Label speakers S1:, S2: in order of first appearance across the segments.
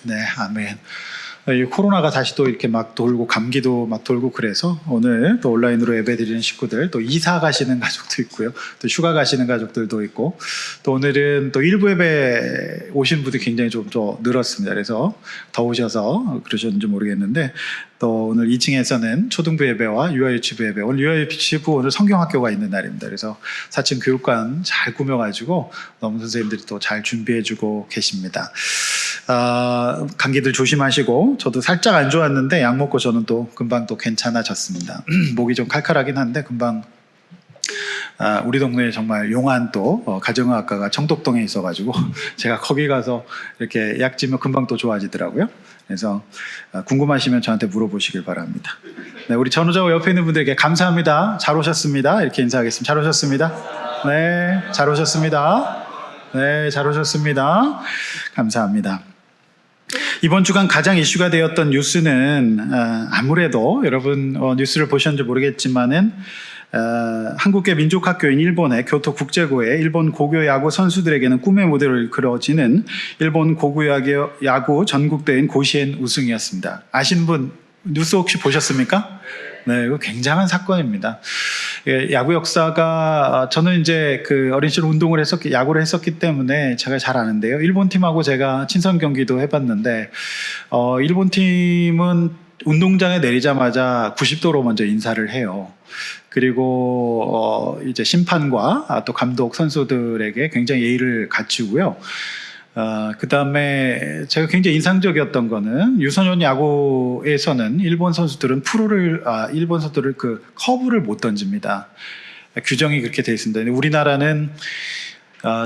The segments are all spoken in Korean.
S1: 네, 아멘. 이 코로나가 다시 또 이렇게 막 돌고 감기도 막 돌고 그래서 오늘 또 온라인으로 예배드리는 식구들, 또 이사 가시는 가족도 있고요, 또 휴가 가시는 가족들도 있고, 또 오늘은 또 일부 예배 오신 분들이 굉장히 좀 더 늘었습니다. 그래서 더우셔서 그러셨는지 모르겠는데, 또 오늘 2층에서는 초등부 예배와 유아유치부 예배, 오늘 유아유치부 오늘 성경학교가 있는 날입니다. 그래서 4층 교육관 잘 꾸며가지고 너무 선생님들이 또 잘 준비해주고 계십니다. 감기들 조심하시고, 저도 살짝 안 좋았는데 약 먹고 저는 또 금방 또 괜찮아졌습니다. 목이 좀 칼칼하긴 한데 금방 우리 동네에 정말 용한 또 가정의학과가 청독동에 있어가지고 제가 거기 가서 이렇게 약 지면 금방 또 좋아지더라고요. 그래서 궁금하시면 저한테 물어보시길 바랍니다. 네, 우리 전우자고 옆에 있는 분들에게 감사합니다, 잘 오셨습니다 이렇게 인사하겠습니다. 잘 오셨습니다. 네, 잘 오셨습니다. 네, 잘 오셨습니다. 감사합니다. 이번 주간 가장 이슈가 되었던 뉴스는 아무래도 여러분 뉴스를 보셨는지 모르겠지만은 한국계 민족학교인 일본의 교토 국제고의 일본 고교 야구 선수들에게는 꿈의 무대를 그려지는 일본 고교 야구 전국대회인 고시엔 우승이었습니다. 아신 분 뉴스 혹시 보셨습니까? 네, 이거 굉장한 사건입니다. 야구 역사가, 저는 이제 그 어린 시절 야구를 했었기 때문에 제가 잘 아는데요. 일본 팀하고 제가 친선 경기도 해봤는데, 일본 팀은 운동장에 내리자마자 90도로 먼저 인사를 해요. 그리고 이제 심판과 또 감독, 선수들에게 굉장히 예의를 갖추고요. 그 다음에 제가 굉장히 인상적이었던 거는 유소년 야구에서는 일본 선수들은 일본 선수들을 그 커브를 못 던집니다. 규정이 그렇게 되어 있습니다. 우리나라는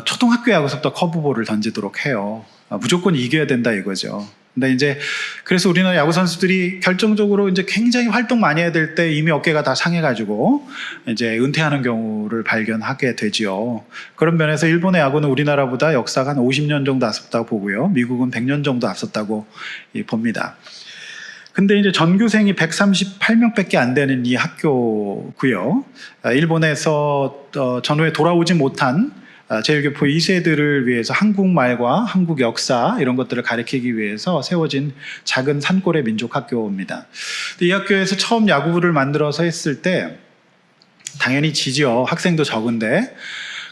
S1: 초등학교 야구에서부터 커브볼을 던지도록 해요. 무조건 이겨야 된다 이거죠. 근데 이제 그래서 우리나라 야구 선수들이 결정적으로 이제 굉장히 활동 많이 해야 될 때 이미 어깨가 다 상해가지고 이제 은퇴하는 경우를 발견하게 되지요. 그런 면에서 일본의 야구는 우리나라보다 역사가 한 50년 정도 앞섰다고 보고요. 미국은 100년 정도 앞섰다고 봅니다. 근데 이제 전교생이 138명밖에 안 되는 이 학교고요. 일본에서 전후에 돌아오지 못한 제일교포 2세들을 위해서 한국말과 한국 역사 이런 것들을 가르치기 위해서 세워진 작은 산골의 민족학교입니다. 이 학교에서 처음 야구부를 만들어서 했을 때 당연히 지죠. 학생도 적은데.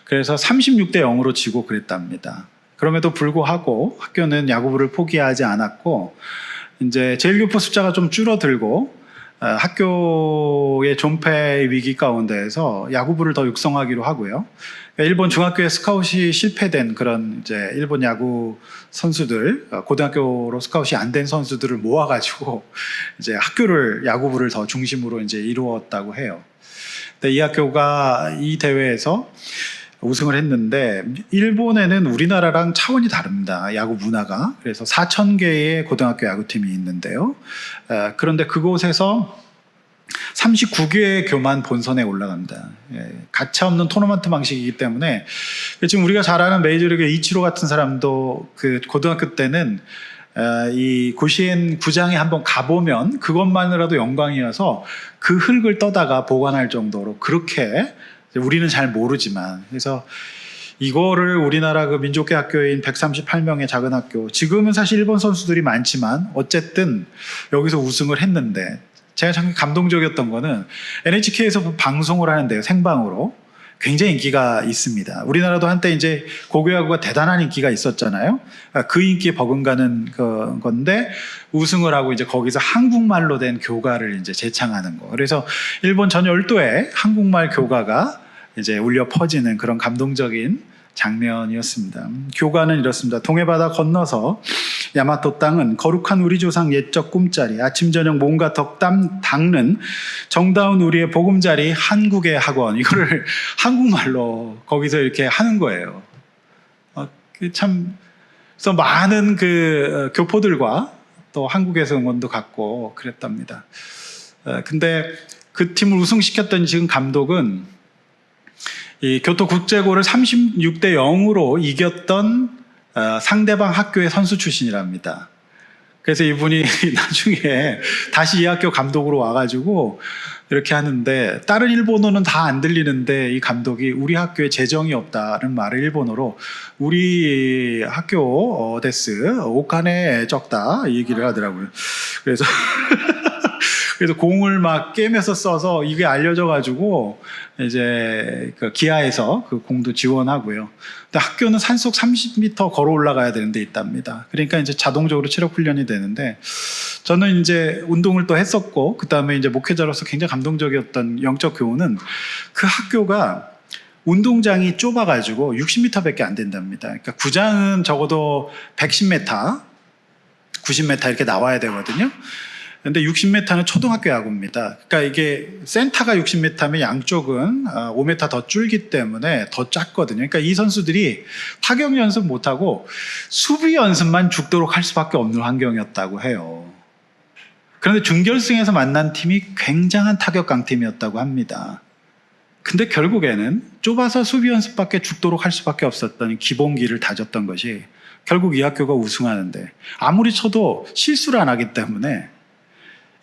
S1: 그래서 36대 0으로 지고 그랬답니다. 그럼에도 불구하고 학교는 야구부를 포기하지 않았고, 이제 제일교포 숫자가 좀 줄어들고 학교의 존폐 위기 가운데에서 야구부를 더 육성하기로 하고요. 일본 중학교에 스카웃이 실패된 그런 이제 일본 야구 선수들, 고등학교로 스카웃이 안 된 선수들을 모아가지고 이제 야구부를 더 중심으로 이제 이루었다고 해요. 근데 이 학교가 이 대회에서 우승을 했는데, 일본에는 우리나라랑 차원이 다릅니다. 야구 문화가. 그래서 4,000개의 고등학교 야구팀이 있는데요. 그런데 그곳에서 39개의 교만 본선에 올라갑니다. 가차없는 토너먼트 방식이기 때문에, 지금 우리가 잘 아는 메이저리그 이치로 같은 사람도 그 고등학교 때는 이 고시엔 구장에 한번 가보면 그것만으로도 영광이어서 그 흙을 떠다가 보관할 정도로, 그렇게 우리는 잘 모르지만, 그래서 이거를 우리나라 그 민족계 학교인 138명의 작은 학교, 지금은 사실 일본 선수들이 많지만 어쨌든 여기서 우승을 했는데, 제가 참 감동적이었던 거는 NHK에서 방송을 하는데요, 생방으로 굉장히 인기가 있습니다. 우리나라도 한때 이제 고교야구가 대단한 인기가 있었잖아요. 그 인기에 버금가는 건데 우승을 하고 이제 거기서 한국말로 된 교가를 이제 재창하는 거. 그래서 일본 전 열도에 한국말 교가가 이제 울려 퍼지는 그런 감동적인 장면이었습니다. 교가는 이렇습니다. 동해바다 건너서 야마토 땅은 거룩한 우리 조상 옛적 꿈자리, 아침 저녁 몸과 덕담 닦는 정다운 우리의 보금자리 한국의 학원, 이거를 한국말로 거기서 이렇게 하는 거예요. 참, 그래서 많은 그 교포들과 또 한국에서 응원도 갖고 그랬답니다. 근데 그 팀을 우승시켰던 지금 감독은 이 교토국제고를 36대 0으로 이겼던 상대방 학교의 선수 출신이랍니다. 그래서 이분이 나중에 다시 이 학교 감독으로 와가지고 이렇게 하는데, 다른 일본어는 다 안 들리는데 이 감독이 우리 학교에 재정이 없다는 말을 일본어로 우리 학교 데스 오카네 적다 이 얘기를 하더라고요. 그래서 그래서 공을 막 깨면서 써서 이게 알려져가지고 이제 그 기아에서 그 공도 지원하고요. 근데 학교는 산속 30m 걸어 올라가야 되는 데 있답니다. 그러니까 이제 자동적으로 체력 훈련이 되는데, 저는 이제 운동을 또 했었고 그 다음에 이제 목회자로서 굉장히 감동적이었던 영적 교훈은, 그 학교가 운동장이 좁아가지고 60m밖에 안 된답니다. 그러니까 구장은 적어도 110m, 90m 이렇게 나와야 되거든요. 근데 60m는 초등학교 야구입니다. 그러니까 이게 센터가 60m면 양쪽은 5m 더 줄기 때문에 더 작거든요. 그러니까 이 선수들이 타격 연습 못하고 수비 연습만 죽도록 할 수밖에 없는 환경이었다고 해요. 그런데 준결승에서 만난 팀이 굉장한 타격 강팀이었다고 합니다. 근데 결국에는 좁아서 수비 연습밖에 죽도록 할 수밖에 없었던 기본기를 다졌던 것이 결국 이 학교가 우승하는데, 아무리 쳐도 실수를 안 하기 때문에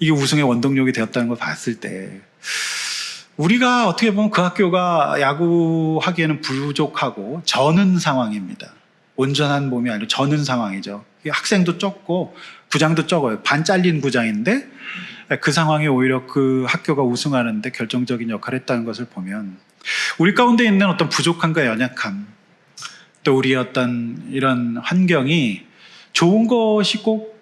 S1: 이게 우승의 원동력이 되었다는 걸 봤을 때, 우리가 어떻게 보면 그 학교가 야구하기에는 부족하고 저는 상황입니다. 온전한 몸이 아니라 저는 상황이죠. 학생도 적고 구장도 적어요. 반 잘린 구장인데 그 상황에 오히려 그 학교가 우승하는데 결정적인 역할을 했다는 것을 보면, 우리 가운데 있는 어떤 부족함과 연약함, 또 우리의 어떤 이런 환경이 좋은 것이 꼭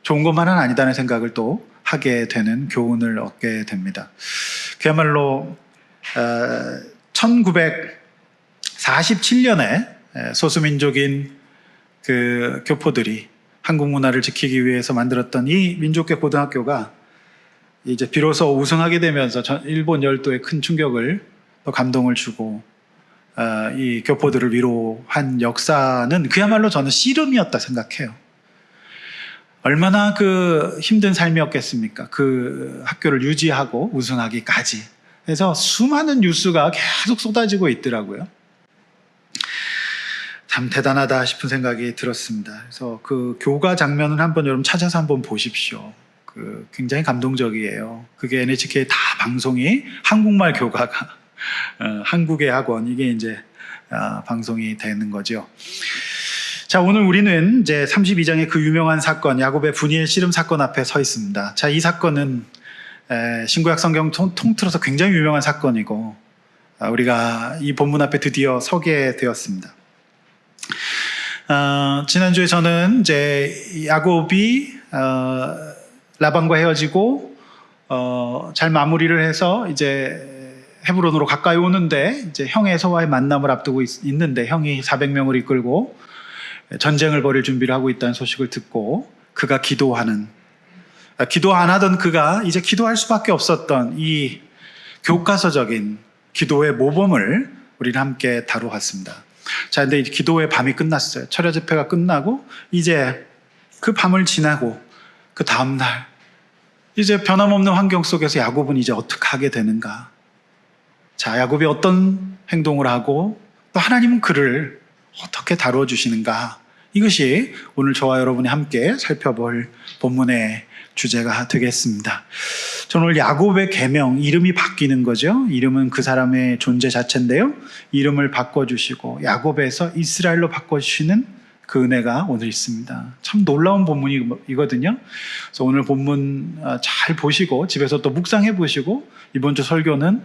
S1: 좋은 것만은 아니다는 생각을 또 하게 되는 교훈을 얻게 됩니다. 그야말로 1947년에 소수민족인 그 교포들이 한국 문화를 지키기 위해서 만들었던 이 민족계 고등학교가 이제 비로소 우승하게 되면서 일본 열도에 큰 충격을, 또 감동을 주고 이 교포들을 위로한 역사는 그야말로 저는 씨름이었다 생각해요. 얼마나 그 힘든 삶이었겠습니까? 그 학교를 유지하고 우승하기까지. 그래서 수많은 뉴스가 계속 쏟아지고 있더라고요. 참 대단하다 싶은 생각이 들었습니다. 그래서 그 교가 장면은 한번 여러분 찾아서 한번 보십시오. 그 굉장히 감동적이에요. 그게 NHK 다 방송이 한국말 교가가 한국의 학원, 이게 이제 방송이 되는 거죠. 자, 오늘 우리는 이제 32장의 그 유명한 사건, 야곱의 분이엘 씨름 사건 앞에 서 있습니다. 자, 이 사건은 신구약 성경 통틀어서 굉장히 유명한 사건이고, 우리가 이 본문 앞에 드디어 서게 되었습니다. 지난주에 저는 이제 야곱이 라반과 헤어지고 잘 마무리를 해서 이제 헤브론으로 가까이 오는데, 이제 형 에서와의 만남을 앞두고 있는데 형이 400명을 이끌고 전쟁을 벌일 준비를 하고 있다는 소식을 듣고, 그가 기도 안 하던 그가 이제 기도할 수밖에 없었던 이 교과서적인 기도의 모범을 우리는 함께 다루었습니다. 자, 근데 기도의 밤이 끝났어요. 철야 집회가 끝나고 이제 그 밤을 지나고 그 다음날 이제 변함없는 환경 속에서 야곱은 이제 어떻게 하게 되는가? 자, 야곱이 어떤 행동을 하고 또 하나님은 그를 어떻게 다뤄주시는가? 이것이 오늘 저와 여러분이 함께 살펴볼 본문의 주제가 되겠습니다. 저는 오늘 야곱의 계명, 이름이 바뀌는 거죠. 이름은 그 사람의 존재 자체인데요, 이름을 바꿔주시고 야곱에서 이스라엘로 바꿔주시는 그 은혜가 오늘 있습니다. 참 놀라운 본문이거든요. 그래서 오늘 본문 잘 보시고 집에서 또 묵상해 보시고, 이번 주 설교는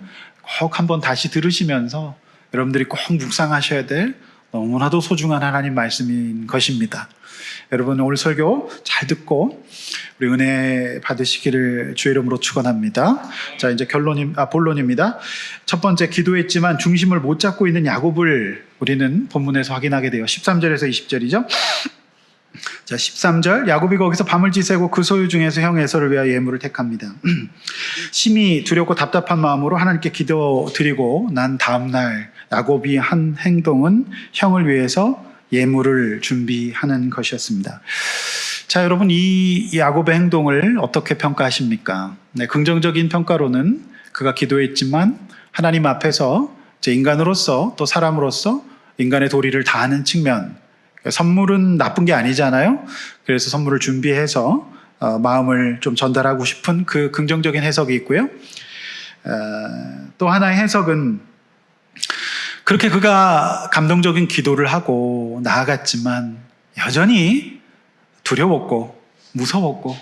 S1: 꼭 한번 다시 들으시면서 여러분들이 꼭 묵상하셔야 될 너무나도 소중한 하나님 말씀인 것입니다. 여러분 오늘 설교 잘 듣고 우리 은혜 받으시기를 주의 이름으로 축원합니다. 자, 이제 본론입니다. 첫 번째, 기도했지만 중심을 못 잡고 있는 야곱을 우리는 본문에서 확인하게 돼요. 13절에서 20절이죠. 자, 13절, 야곱이 거기서 밤을 지새고 그 소유 중에서 형 에서를 위하여 예물을 택합니다. 심히 두렵고 답답한 마음으로 하나님께 기도드리고 난 다음날 야곱이 한 행동은 형을 위해서 예물을 준비하는 것이었습니다. 자, 여러분, 이 야곱의 행동을 어떻게 평가하십니까? 네, 긍정적인 평가로는 그가 기도했지만 하나님 앞에서 이제 인간으로서 또 사람으로서 인간의 도리를 다하는 측면, 선물은 나쁜 게 아니잖아요. 그래서 선물을 준비해서 마음을 좀 전달하고 싶은 그 긍정적인 해석이 있고요. 또 하나의 해석은 그렇게 그가 감동적인 기도를 하고 나아갔지만 여전히 두려웠고 무서웠고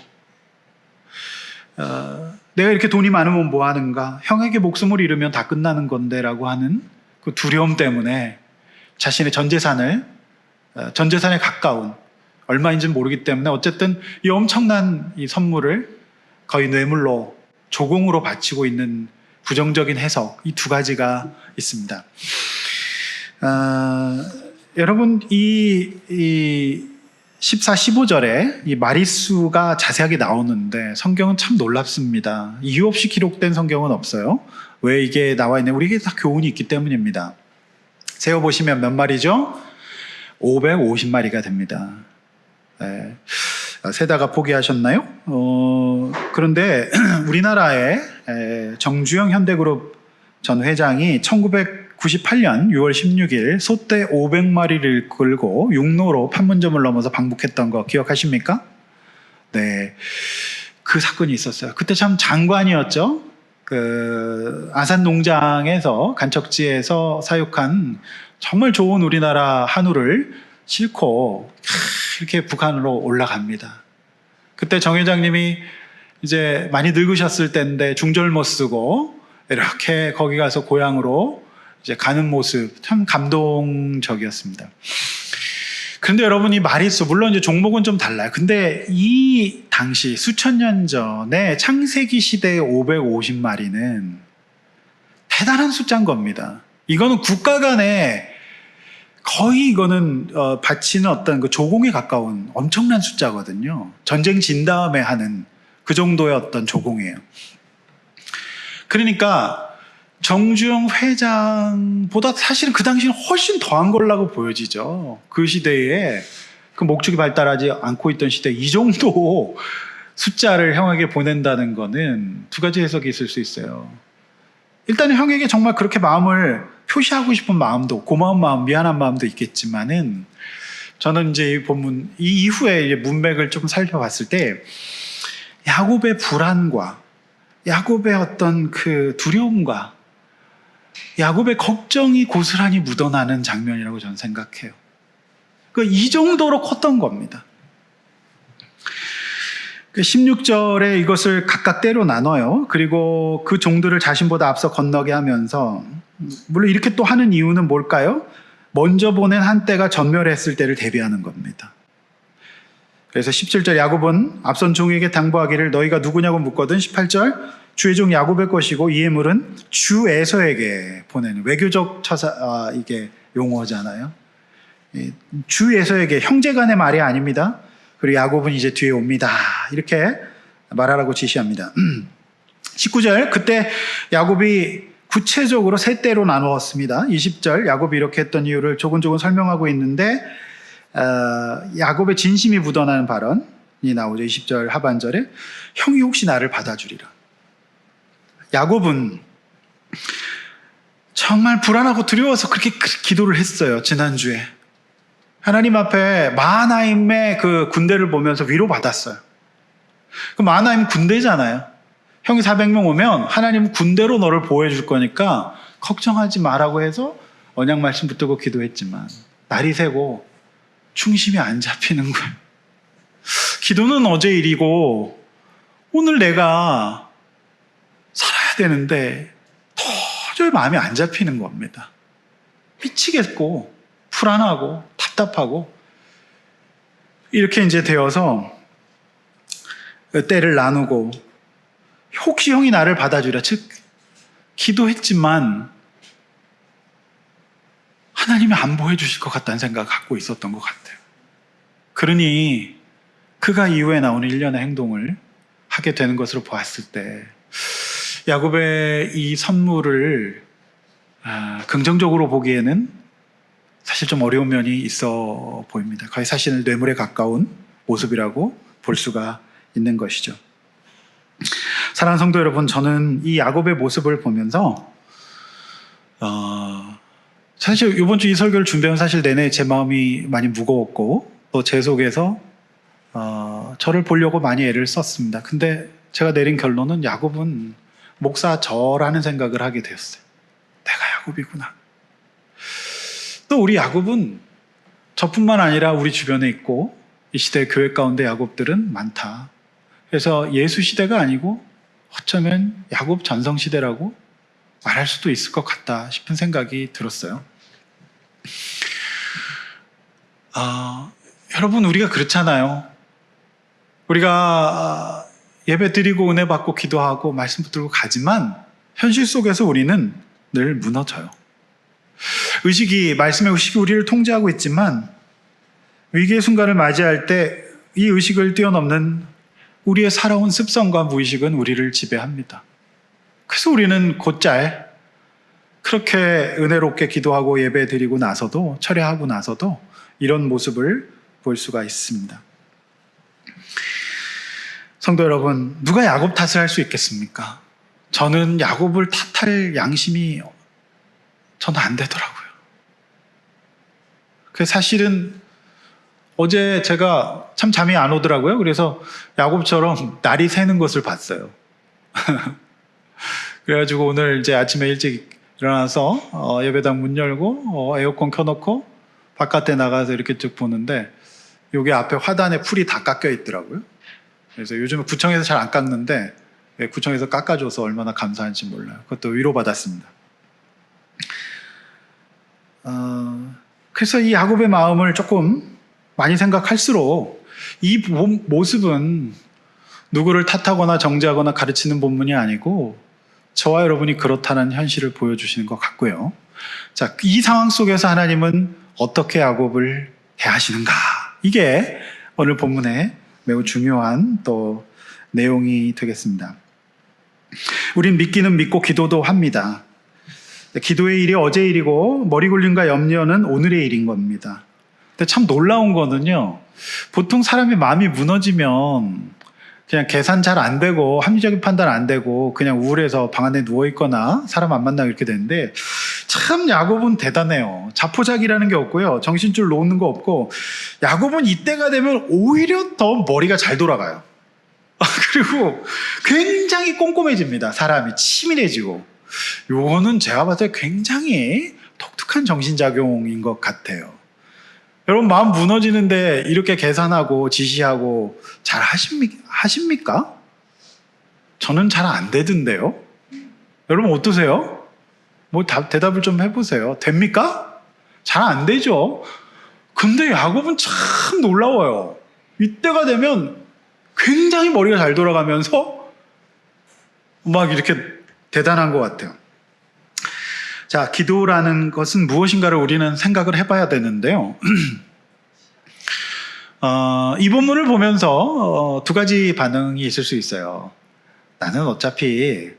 S1: 내가 이렇게 돈이 많으면 뭐 하는가, 형에게 목숨을 잃으면 다 끝나는 건데 라고 하는 그 두려움 때문에 자신의 전 재산에 가까운, 얼마인지는 모르기 때문에 어쨌든 이 엄청난 이 선물을 거의 뇌물로, 조공으로 바치고 있는 부정적인 해석, 이 두 가지가 있습니다. 여러분, 이 14, 15절에 이 마리수가 자세하게 나오는데 성경은 참 놀랍습니다. 이유 없이 기록된 성경은 없어요. 왜 이게 나와 있냐? 우리에게 다 교훈이 있기 때문입니다. 세어보시면 몇 마리죠? 550마리가 됩니다. 네. 세다가 포기하셨나요? 그런데 우리나라의 정주영 현대그룹 전 회장이 1998년 6월 16일 소떼 500마리를 끌고 육로로 판문점을 넘어서 방북했던 거 기억하십니까? 네, 그 사건이 있었어요. 그때 참 장관이었죠. 그 아산 농장에서 간척지에서 사육한 정말 좋은 우리나라 한우를 싣고 이렇게 북한으로 올라갑니다. 그때 정 회장님이 이제 많이 늙으셨을 때인데 중절 못 쓰고 이렇게 거기 가서 고향으로 이제 가는 모습 참 감동적이었습니다. 그런데 여러분, 이 마리수, 물론 이제 종목은 좀 달라요. 근데 이 당시 수천 년 전에 창세기 시대의 550마리는 대단한 숫자인 겁니다. 이거는 국가 간에 거의 이거는 바치는 어떤 그 조공에 가까운 엄청난 숫자거든요. 전쟁 진 다음에 하는 그 정도의 어떤 조공이에요. 그러니까 정주영 회장보다 사실은 그 당시는 훨씬 더한 걸라고 보여지죠. 그 시대에 그 목축이 발달하지 않고 있던 시대에 이 정도 숫자를 형에게 보낸다는 거는 두 가지 해석이 있을 수 있어요. 일단은 형에게 정말 그렇게 마음을 표시하고 싶은 마음도, 고마운 마음, 미안한 마음도 있겠지만은 저는 이제 이 본문, 이 이후에 이제 문맥을 좀 살펴봤을 때 야곱의 불안과 야곱의 어떤 그 두려움과 야곱의 걱정이 고스란히 묻어나는 장면이라고 저는 생각해요. 이 정도로 컸던 겁니다. 16절에 이것을 각각 때로 나눠요. 그리고 그 종들을 자신보다 앞서 건너게 하면서, 물론 이렇게 또 하는 이유는 뭘까요? 먼저 보낸 한때가 전멸했을 때를 대비하는 겁니다. 그래서 17절 야곱은 앞선 종에게 당부하기를 너희가 누구냐고 묻거든 18절 주의 종 야곱의 것이고 이 예물은 주 에서에게 보내는 외교적 이게 용어잖아요. 주 에서에게, 형제간의 말이 아닙니다. 그리고 야곱은 이제 뒤에 옵니다. 이렇게 말하라고 지시합니다. 19절 그때 야곱이 구체적으로 세 때로 나누었습니다. 20절 야곱이 이렇게 했던 이유를 조근조근 설명하고 있는데 야곱의 진심이 묻어나는 발언이 나오죠. 20절 하반절에 형이 혹시 나를 받아주리라. 야곱은 정말 불안하고 두려워서 그렇게 기도를 했어요. 지난주에 하나님 앞에 마하나임의 그 군대를 보면서 위로받았어요. 그 마하나임 군대잖아요. 형이 400명 오면 하나님 군대로 너를 보호해 줄 거니까 걱정하지 마라고 해서 언약 말씀 붙들고 기도했지만 날이 새고 중심이 안 잡히는 거예요. 기도는 어제 일이고 오늘 내가 살아야 되는데 도저히 마음이 안 잡히는 겁니다. 미치겠고 불안하고 답답하고 이렇게 이제 되어서 때를 나누고 혹시 형이 나를 받아주라, 즉 기도했지만 하나님이 안 보여주실 것 같다는 생각을 갖고 있었던 것 같아요. 그러니 그가 이후에 나오는 일련의 행동을 하게 되는 것으로 보았을 때 야곱의 이 선물을 긍정적으로 보기에는 사실 좀 어려운 면이 있어 보입니다. 거의 사실은 뇌물에 가까운 모습이라고 볼 수가 있는 것이죠. 사랑하는 성도 여러분, 저는 이 야곱의 모습을 보면서 사실 이번 주 이 설교를 준비하면 사실 내내 제 마음이 많이 무거웠고 또 제 속에서 저를 보려고 많이 애를 썼습니다. 근데 제가 내린 결론은 야곱은 목사 저라는 생각을 하게 되었어요. 내가 야곱이구나. 또 우리 야곱은 저뿐만 아니라 우리 주변에 있고 이 시대 교회 가운데 야곱들은 많다. 그래서 예수 시대가 아니고 어쩌면 야곱 전성 시대라고 말할 수도 있을 것 같다 싶은 생각이 들었어요. 여러분, 우리가 그렇잖아요. 우리가 예배 드리고 은혜 받고 기도하고 말씀 붙들고 가지만 현실 속에서 우리는 늘 무너져요. 말씀의 의식이 우리를 통제하고 있지만 위기의 순간을 맞이할 때 이 의식을 뛰어넘는 우리의 살아온 습성과 무의식은 우리를 지배합니다. 그래서 우리는 곧잘 그렇게 은혜롭게 기도하고 예배 드리고 나서도, 철회하고 나서도 이런 모습을 볼 수가 있습니다. 성도 여러분, 누가 야곱 탓을 할 수 있겠습니까? 저는 야곱을 탓할 양심이 저는 안 되더라고요. 사실은 어제 제가 참 잠이 안 오더라고요. 그래서 야곱처럼 날이 새는 것을 봤어요. 그래가지고 오늘 이제 아침에 일찍 일어나서 예배당 문 열고 에어컨 켜놓고 바깥에 나가서 이렇게 쭉 보는데 여기 앞에 화단에 풀이 다 깎여 있더라고요. 그래서 요즘에 구청에서 잘 안 깎는데 구청에서 깎아줘서 얼마나 감사한지 몰라요. 그것도 위로받았습니다. 그래서 이 야곱의 마음을 조금 많이 생각할수록 이 모습은 누구를 탓하거나 정죄하거나 가르치는 본문이 아니고 저와 여러분이 그렇다는 현실을 보여주시는 것 같고요. 자, 이 상황 속에서 하나님은 어떻게 야곱을 대하시는가? 이게 오늘 본문의 매우 중요한 또 내용이 되겠습니다. 우린 믿기는 믿고 기도도 합니다. 기도의 일이 어제의 일이고 머리 굴림과 염려는 오늘의 일인 겁니다. 근데 참 놀라운 거는요, 보통 사람이 마음이 무너지면 그냥 계산 잘 안 되고 합리적인 판단 안 되고 그냥 우울해서 방 안에 누워있거나 사람 안 만나고 이렇게 되는데 참 야곱은 대단해요. 자포자기라는 게 없고요, 정신줄 놓는 거 없고, 야곱은 이때가 되면 오히려 더 머리가 잘 돌아가요. 그리고 굉장히 꼼꼼해집니다. 사람이 치밀해지고. 요거는 제가 봤을 때 굉장히 독특한 정신작용인 것 같아요. 여러분, 마음 무너지는데 이렇게 계산하고 지시하고 잘 하십니까? 저는 잘 안 되던데요. 여러분 어떠세요? 대답을 좀 해보세요. 됩니까? 잘 안 되죠. 근데 야곱은 참 놀라워요. 이때가 되면 굉장히 머리가 잘 돌아가면서 막 이렇게 대단한 것 같아요. 자, 기도라는 것은 무엇인가를 우리는 생각을 해봐야 되는데요. 이 본문을 보면서 두 가지 반응이 있을 수 있어요. 나는 어차피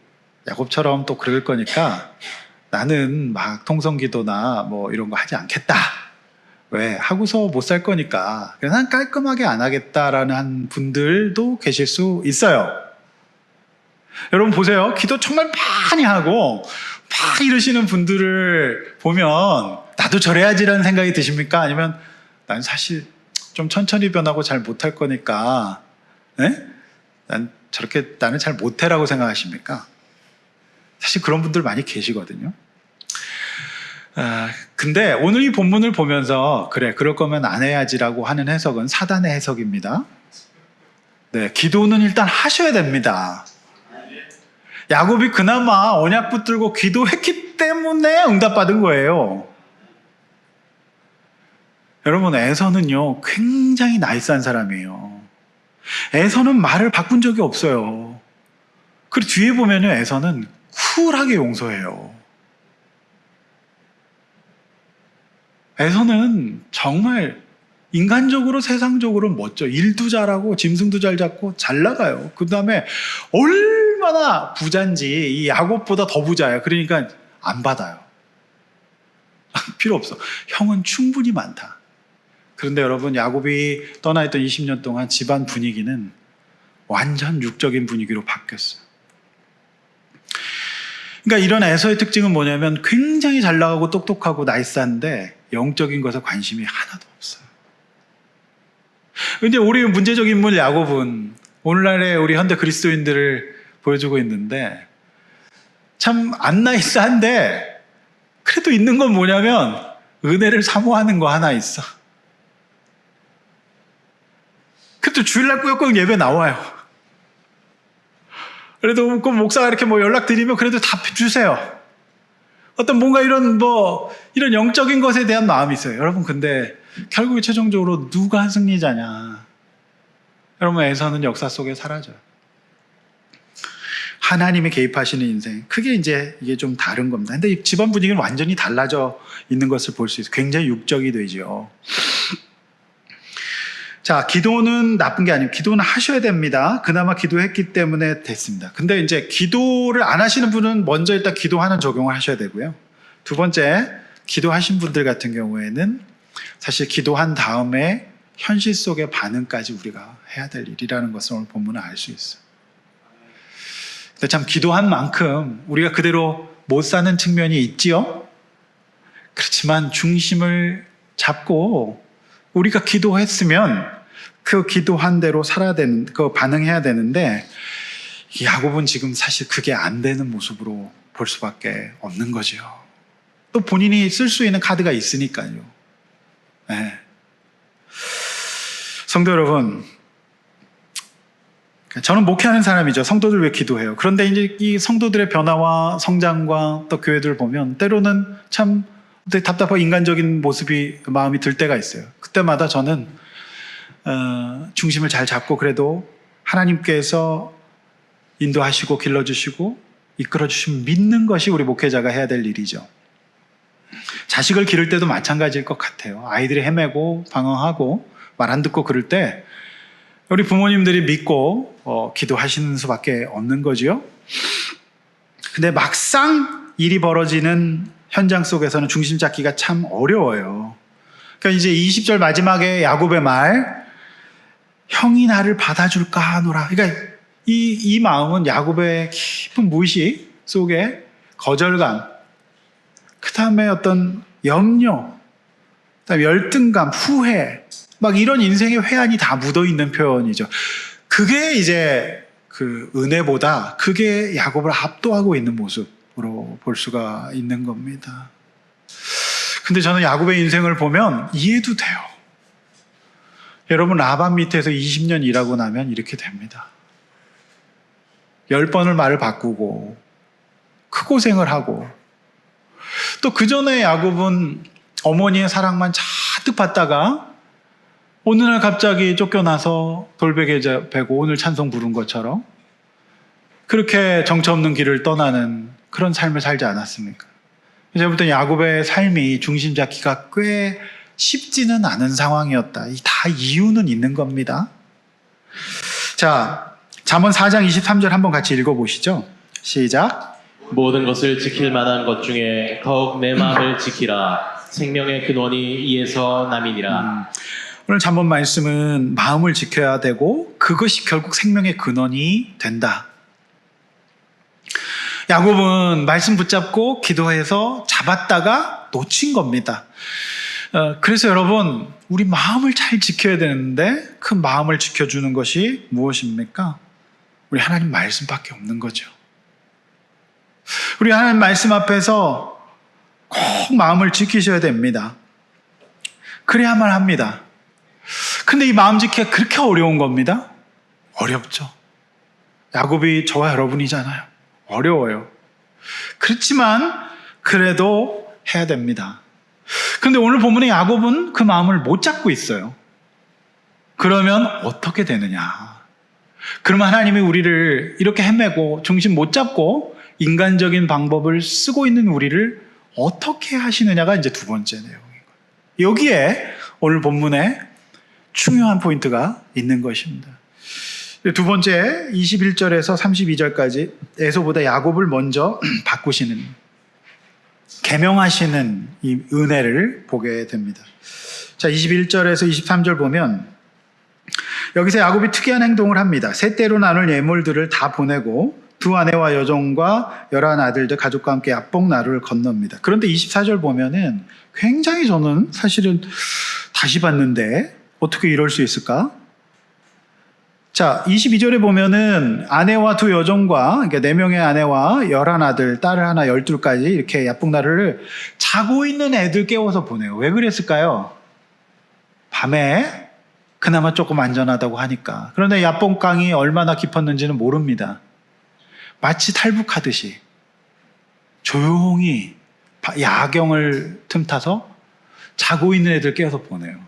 S1: 야곱처럼 또 그럴 거니까 나는 막 통성기도나 뭐 이런 거 하지 않겠다. 왜? 하고서 못 살 거니까 난 깔끔하게 안 하겠다라는 분들도 계실 수 있어요. 여러분 보세요. 기도 정말 많이 하고 막 이러시는 분들을 보면 나도 저래야지라는 생각이 드십니까? 아니면 난 사실 좀 천천히 변하고 잘 못할 거니까 나는 잘 못해라고 생각하십니까? 사실 그런 분들 많이 계시거든요. 근데 오늘 이 본문을 보면서 그럴 거면 안 해야지라고 하는 해석은 사단의 해석입니다. 네, 기도는 일단 하셔야 됩니다. 야곱이 그나마 언약 붙들고 기도했기 때문에 응답받은 거예요. 여러분, 에서는요 굉장히 나이스한 사람이에요. 에서는 말을 바꾼 적이 없어요. 그리고 뒤에 보면요, 에서는 쿨하게 용서해요. 에서는 정말 인간적으로 세상적으로 멋져. 일도 잘하고 짐승도 잘 잡고 잘 나가요. 그 다음에 얼마나 부자인지 이 야곱보다 더 부자예요. 그러니까 안 받아요. 필요 없어. 형은 충분히 많다. 그런데 여러분, 야곱이 떠나있던 20년 동안 집안 분위기는 완전 육적인 분위기로 바뀌었어요. 그러니까 이런 에서의 특징은 뭐냐면 굉장히 잘 나가고 똑똑하고 나이스한데 영적인 것에 관심이 하나도 없어요. 근데 우리 문제적 인물 야곱은 오늘날의 우리 현대 그리스도인들을 보여주고 있는데 참 안 나이스한데 그래도 있는 건 뭐냐면 은혜를 사모하는 거 하나 있어. 그래도 주일날 꾸역꾸역 예배 나와요. 그래도 그 목사가 이렇게 뭐 연락드리면 그래도 답해 주세요. 어떤 뭔가 이런 영적인 것에 대한 마음이 있어요. 여러분, 근데 결국에 최종적으로 누가 승리자냐? 여러분, 에서는 역사 속에 사라져요. 하나님이 개입하시는 인생. 크게 이제 이게 좀 다른 겁니다. 근데 집안 분위기는 완전히 달라져 있는 것을 볼 수 있어요. 굉장히 육적이 되죠. 자, 기도는 나쁜 게 아니에요. 기도는 하셔야 됩니다. 그나마 기도했기 때문에 됐습니다. 근데 이제 기도를 안 하시는 분은 먼저 일단 기도하는 적용을 하셔야 되고요. 두 번째, 기도하신 분들 같은 경우에는 사실 기도한 다음에 현실 속의 반응까지 우리가 해야 될 일이라는 것을 오늘 본문은 알 수 있어요. 근데 참 기도한 만큼 우리가 그대로 못 사는 측면이 있지요. 그렇지만 중심을 잡고 우리가 기도했으면 그 기도한 대로 반응해야 되는데 야곱은 지금 사실 그게 안 되는 모습으로 볼 수밖에 없는 거죠. 또 본인이 쓸 수 있는 카드가 있으니까요. 네. 성도 여러분, 저는 목회하는 사람이죠. 성도들 왜 기도해요? 그런데 이제 이 성도들의 변화와 성장과 또 교회들을 보면 때로는 참 답답하고 인간적인 마음이 들 때가 있어요. 그때마다 저는 중심을 잘 잡고 그래도 하나님께서 인도하시고 길러주시고 이끌어주시면 믿는 것이 우리 목회자가 해야 될 일이죠. 자식을 기를 때도 마찬가지일 것 같아요. 아이들이 헤매고 방황하고 말 안 듣고 그럴 때 우리 부모님들이 믿고 기도하시는 수밖에 없는 거지요. 근데 막상 일이 벌어지는 현장 속에서는 중심 잡기가 참 어려워요. 그러니까 이제 20절 마지막에 야곱의 말, 형이 나를 받아줄까 하노라. 그러니까 이 마음은 야곱의 깊은 무의식 속에 거절감, 그 다음에 어떤 염려, 그다음에 열등감, 후회, 막 이런 인생의 회한이 다 묻어 있는 표현이죠. 그게 이제 그 은혜보다 그게 야곱을 압도하고 있는 모습으로 볼 수가 있는 겁니다. 근데 저는 야곱의 인생을 보면 이해도 돼요. 여러분, 라반 밑에서 20년 일하고 나면 이렇게 됩니다. 10번을 말을 바꾸고 크고생을 하고 또 그 전에 야곱은 어머니의 사랑만 잔뜩 받다가 어느 날 갑자기 쫓겨나서 돌베개 베고 오늘 찬송 부른 것처럼 그렇게 정처 없는 길을 떠나는 그런 삶을 살지 않았습니까? 제가 볼 때 야곱의 삶이 중심 잡기가 꽤 쉽지는 않은 상황이었다. 다 이유는 있는 겁니다. 자, 잠언 4장 23절 한번 같이 읽어보시죠. 시작.
S2: 모든 것을 지킬 만한 것 중에 더욱 내 마음을 지키라. 생명의 근원이 이에서 남이니라.
S1: 오늘 잠언 말씀은 마음을 지켜야 되고 그것이 결국 생명의 근원이 된다. 야곱은 말씀 붙잡고 기도해서 잡았다가 놓친 겁니다. 그래서 여러분, 우리 마음을 잘 지켜야 되는데 그 마음을 지켜주는 것이 무엇입니까? 우리 하나님 말씀밖에 없는 거죠. 우리 하나님 말씀 앞에서 꼭 마음을 지키셔야 됩니다. 그래야만 합니다. 근데 이 마음 지키기가 그렇게 어려운 겁니다. 어렵죠. 야곱이 저와 여러분이잖아요. 어려워요. 그렇지만 그래도 해야 됩니다. 근데 오늘 본문의 야곱은 그 마음을 못 잡고 있어요. 그러면 어떻게 되느냐? 그러면 하나님이 우리를 이렇게 헤매고 중심 못 잡고 인간적인 방법을 쓰고 있는 우리를 어떻게 하시느냐가 이제 두 번째 내용인 거예요. 여기에 오늘 본문에 중요한 포인트가 있는 것입니다. 두 번째 21절에서 32절까지 에서보다 야곱을 먼저 바꾸시는, 계명하시는 이 은혜를 보게 됩니다. 자, 21절에서 23절 보면 여기서 야곱이 특이한 행동을 합니다. 세 대로 나눌 예물들을 다 보내고 두 아내와 여종과 11 아들들 가족과 함께 야복 나루를 건넙니다. 그런데 24절 보면은 굉장히 저는 사실은 다시 봤는데 어떻게 이럴 수 있을까? 자, 22절에 보면은 아내와 두 여종과, 그러니까 4명의 아내와 11 아들, 딸을 하나 12까지 이렇게 야복나루를 자고 있는 애들 깨워서 보내요. 왜 그랬을까요? 밤에 그나마 조금 안전하다고 하니까. 그런데 야복강이 얼마나 깊었는지는 모릅니다. 마치 탈북하듯이 조용히 야경을 틈타서 자고 있는 애들 깨워서 보내요.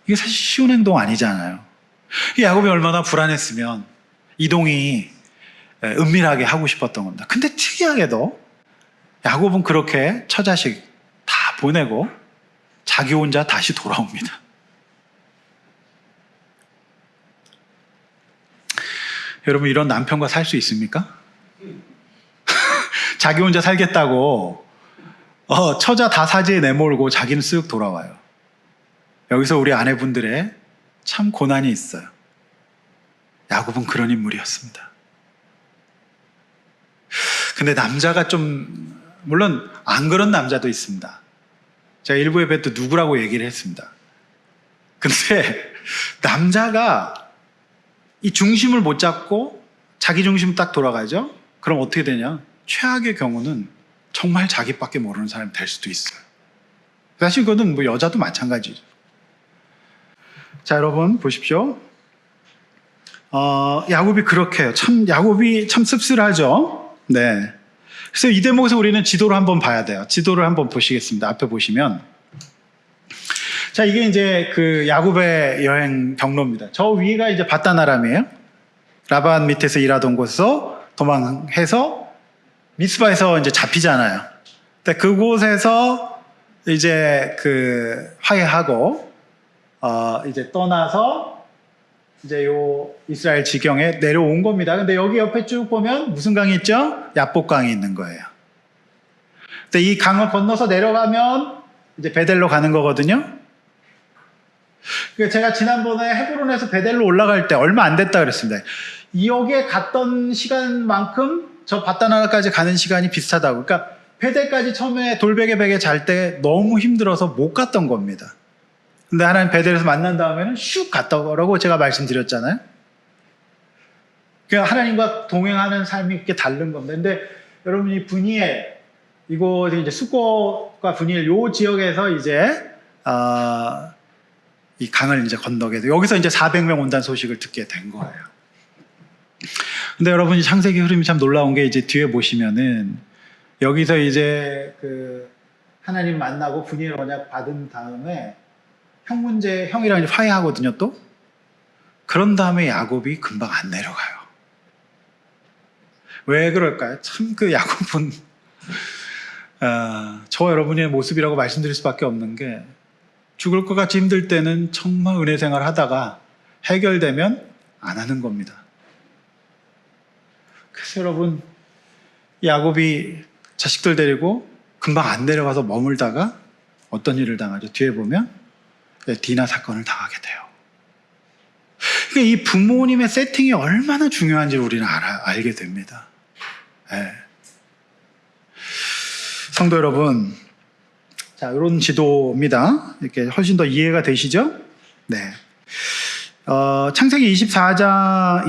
S1: 이게 사실 쉬운 행동 아니잖아요. 야곱이 얼마나 불안했으면 이동이 은밀하게 하고 싶었던 겁니다. 근데 특이하게도 야곱은 그렇게 처자식 다 보내고 자기 혼자 다시 돌아옵니다. 여러분, 이런 남편과 살 수 있습니까? 자기 혼자 살겠다고 처자 다 사지에 내몰고 자기는 쓱 돌아와요. 여기서 우리 아내분들의 참 고난이 있어요. 야곱은 그런 인물이었습니다. 근데 남자가 좀, 물론 안 그런 남자도 있습니다. 제가 일부 예배 때 누구라고 얘기를 했습니다. 근데 남자가 이 중심을 못 잡고 자기 중심 딱 돌아가죠? 그럼 어떻게 되냐? 최악의 경우는 정말 자기밖에 모르는 사람이 될 수도 있어요. 사실 그거는 뭐 여자도 마찬가지죠. 자, 여러분 보십시오. 야곱이 그렇게 해요. 야곱이 참 씁쓸하죠. 네. 그래서 이 대목에서 우리는 지도를 한번 봐야 돼요. 지도를 한번 보시겠습니다. 앞에 보시면. 자, 이게 이제 그 야곱의 여행 경로입니다. 저 위가 이제 바단 아람이에요. 라반 밑에서 일하던 곳에서 도망해서 미스바에서 이제 잡히잖아요. 근데 그곳에서 이제 그 화해하고 이제 떠나서 이제 요 이스라엘 지경에 내려온 겁니다. 근데 여기 옆에 쭉 보면 무슨 강이 있죠? 야복강이 있는 거예요. 근데 이 강을 건너서 내려가면 이제 베델로 가는 거거든요. 제가 지난번에 헤브론에서 베델로 올라갈 때 얼마 안 됐다 그랬습니다. 여기에 갔던 시간만큼 저 바다나라까지 가는 시간이 비슷하다고. 그러니까 베델까지 처음에 돌베개 잘 때 너무 힘들어서 못 갔던 겁니다. 근데 하나님 베델에서 만난 다음에는 슉 갔다 오라고 제가 말씀드렸잖아요. 그러니까 하나님과 동행하는 삶이 이렇게 다른 겁니다. 근데 여러분이 분이엘, 이곳이 이제 숫꽃과 분이엘 요 지역에서 이제 이 강을 이제 건너게 돼요. 여기서 이제 400명 온다는 소식을 듣게 된 거예요. 근데 여러분이 창세기 흐름이 참 놀라운 게 이제 뒤에 보시면은 여기서 이제 그 하나님 만나고 분이엘 언약 받은 다음에 형이랑 이제 화해하거든요, 또. 그런 다음에 야곱이 금방 안 내려가요. 왜 그럴까요? 참 그 야곱은 저 여러분의 모습이라고 말씀드릴 수밖에 없는 게 죽을 것 같이 힘들 때는 정말 은혜 생활 하다가 해결되면 안 하는 겁니다. 그래서 여러분, 야곱이 자식들 데리고 금방 안 내려가서 머물다가 어떤 일을 당하죠? 뒤에 보면 디나 사건을 당하게 돼요. 그러니까 이 부모님의 세팅이 얼마나 중요한지 우리는 알게 됩니다. 네. 성도 여러분, 자, 이런 지도입니다. 이렇게 훨씬 더 이해가 되시죠? 네. 창세기 24장,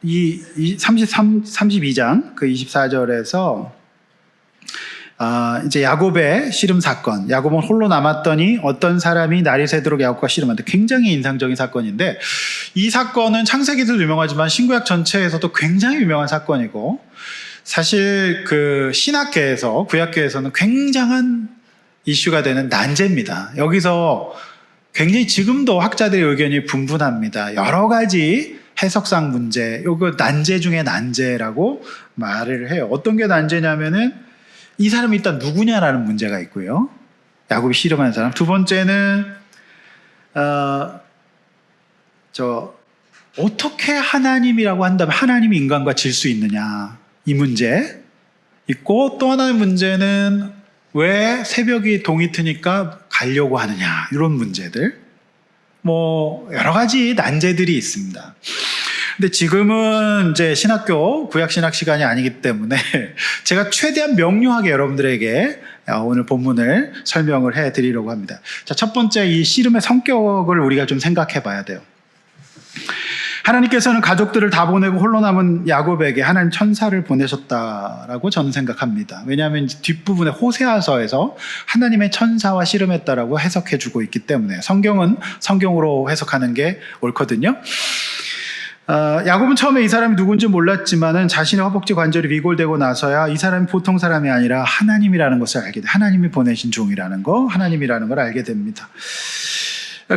S1: 32장, 그 24절에서, 이제 야곱의 씨름 사건. 야곱은 홀로 남았더니 어떤 사람이 날이 새도록 야곱과 씨름한다. 굉장히 인상적인 사건인데, 이 사건은 창세기도 유명하지만 신구약 전체에서도 굉장히 유명한 사건이고, 사실 그 신학계에서, 구약계에서는 굉장한 이슈가 되는 난제입니다. 여기서 굉장히 지금도 학자들의 의견이 분분합니다. 여러 가지 해석상 문제, 요거 난제 중에 난제라고 말을 해요. 어떤 게 난제냐면은 이 사람이 일단 누구냐라는 문제가 있고요. 야곱이 씨름하는 사람. 두 번째는 어떻게 하나님이라고 한다면 하나님이 인간과 질 수 있느냐, 이 문제 있고, 또 하나의 문제는 왜 새벽이 동이 트니까 가려고 하느냐, 이런 문제들, 뭐 여러 가지 난제들이 있습니다. 근데 지금은 이제 신학교 구약 신학 시간이 아니기 때문에 제가 최대한 명료하게 여러분들에게 오늘 본문을 설명을 해 드리려고 합니다. 자, 첫 번째 이 씨름의 성격을 우리가 좀 생각해 봐야 돼요. 하나님께서는 가족들을 다 보내고 홀로 남은 야곱에게 하나님 천사를 보내셨다라고 저는 생각합니다. 왜냐하면 뒷부분에 호세아서에서 하나님의 천사와 씨름했다라고 해석해 주고 있기 때문에 성경은 성경으로 해석하는 게 옳거든요. 야곱은 처음에 이 사람이 누군지 몰랐지만은 자신의 허벅지 관절이 위골되고 나서야 이 사람이 보통 사람이 아니라 하나님이라는 것을 알게 돼. 하나님이 보내신 종이라는 거, 하나님이라는 걸 알게 됩니다.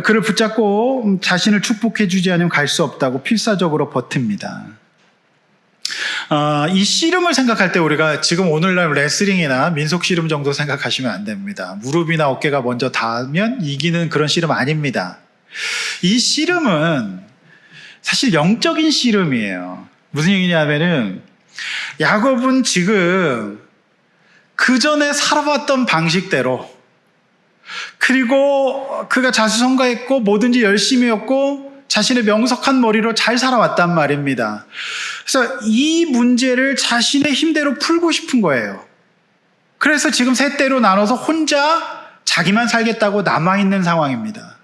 S1: 그를 붙잡고 자신을 축복해 주지 않으면 갈 수 없다고 필사적으로 버팁니다. 이 씨름을 생각할 때 우리가 지금 오늘날 레슬링이나 민속 씨름 정도 생각하시면 안 됩니다. 무릎이나 어깨가 먼저 닿으면 이기는 그런 씨름 아닙니다. 이 씨름은 사실 영적인 씨름이에요. 무슨 얘기냐면은 야곱은 지금 그 전에 살아왔던 방식대로, 그리고 그가 자수성가했고 뭐든지 열심히 했고 자신의 명석한 머리로 잘 살아왔단 말입니다. 그래서 이 문제를 자신의 힘대로 풀고 싶은 거예요. 그래서 지금 세 대로 나눠서 혼자 자기만 살겠다고 남아있는 상황입니다.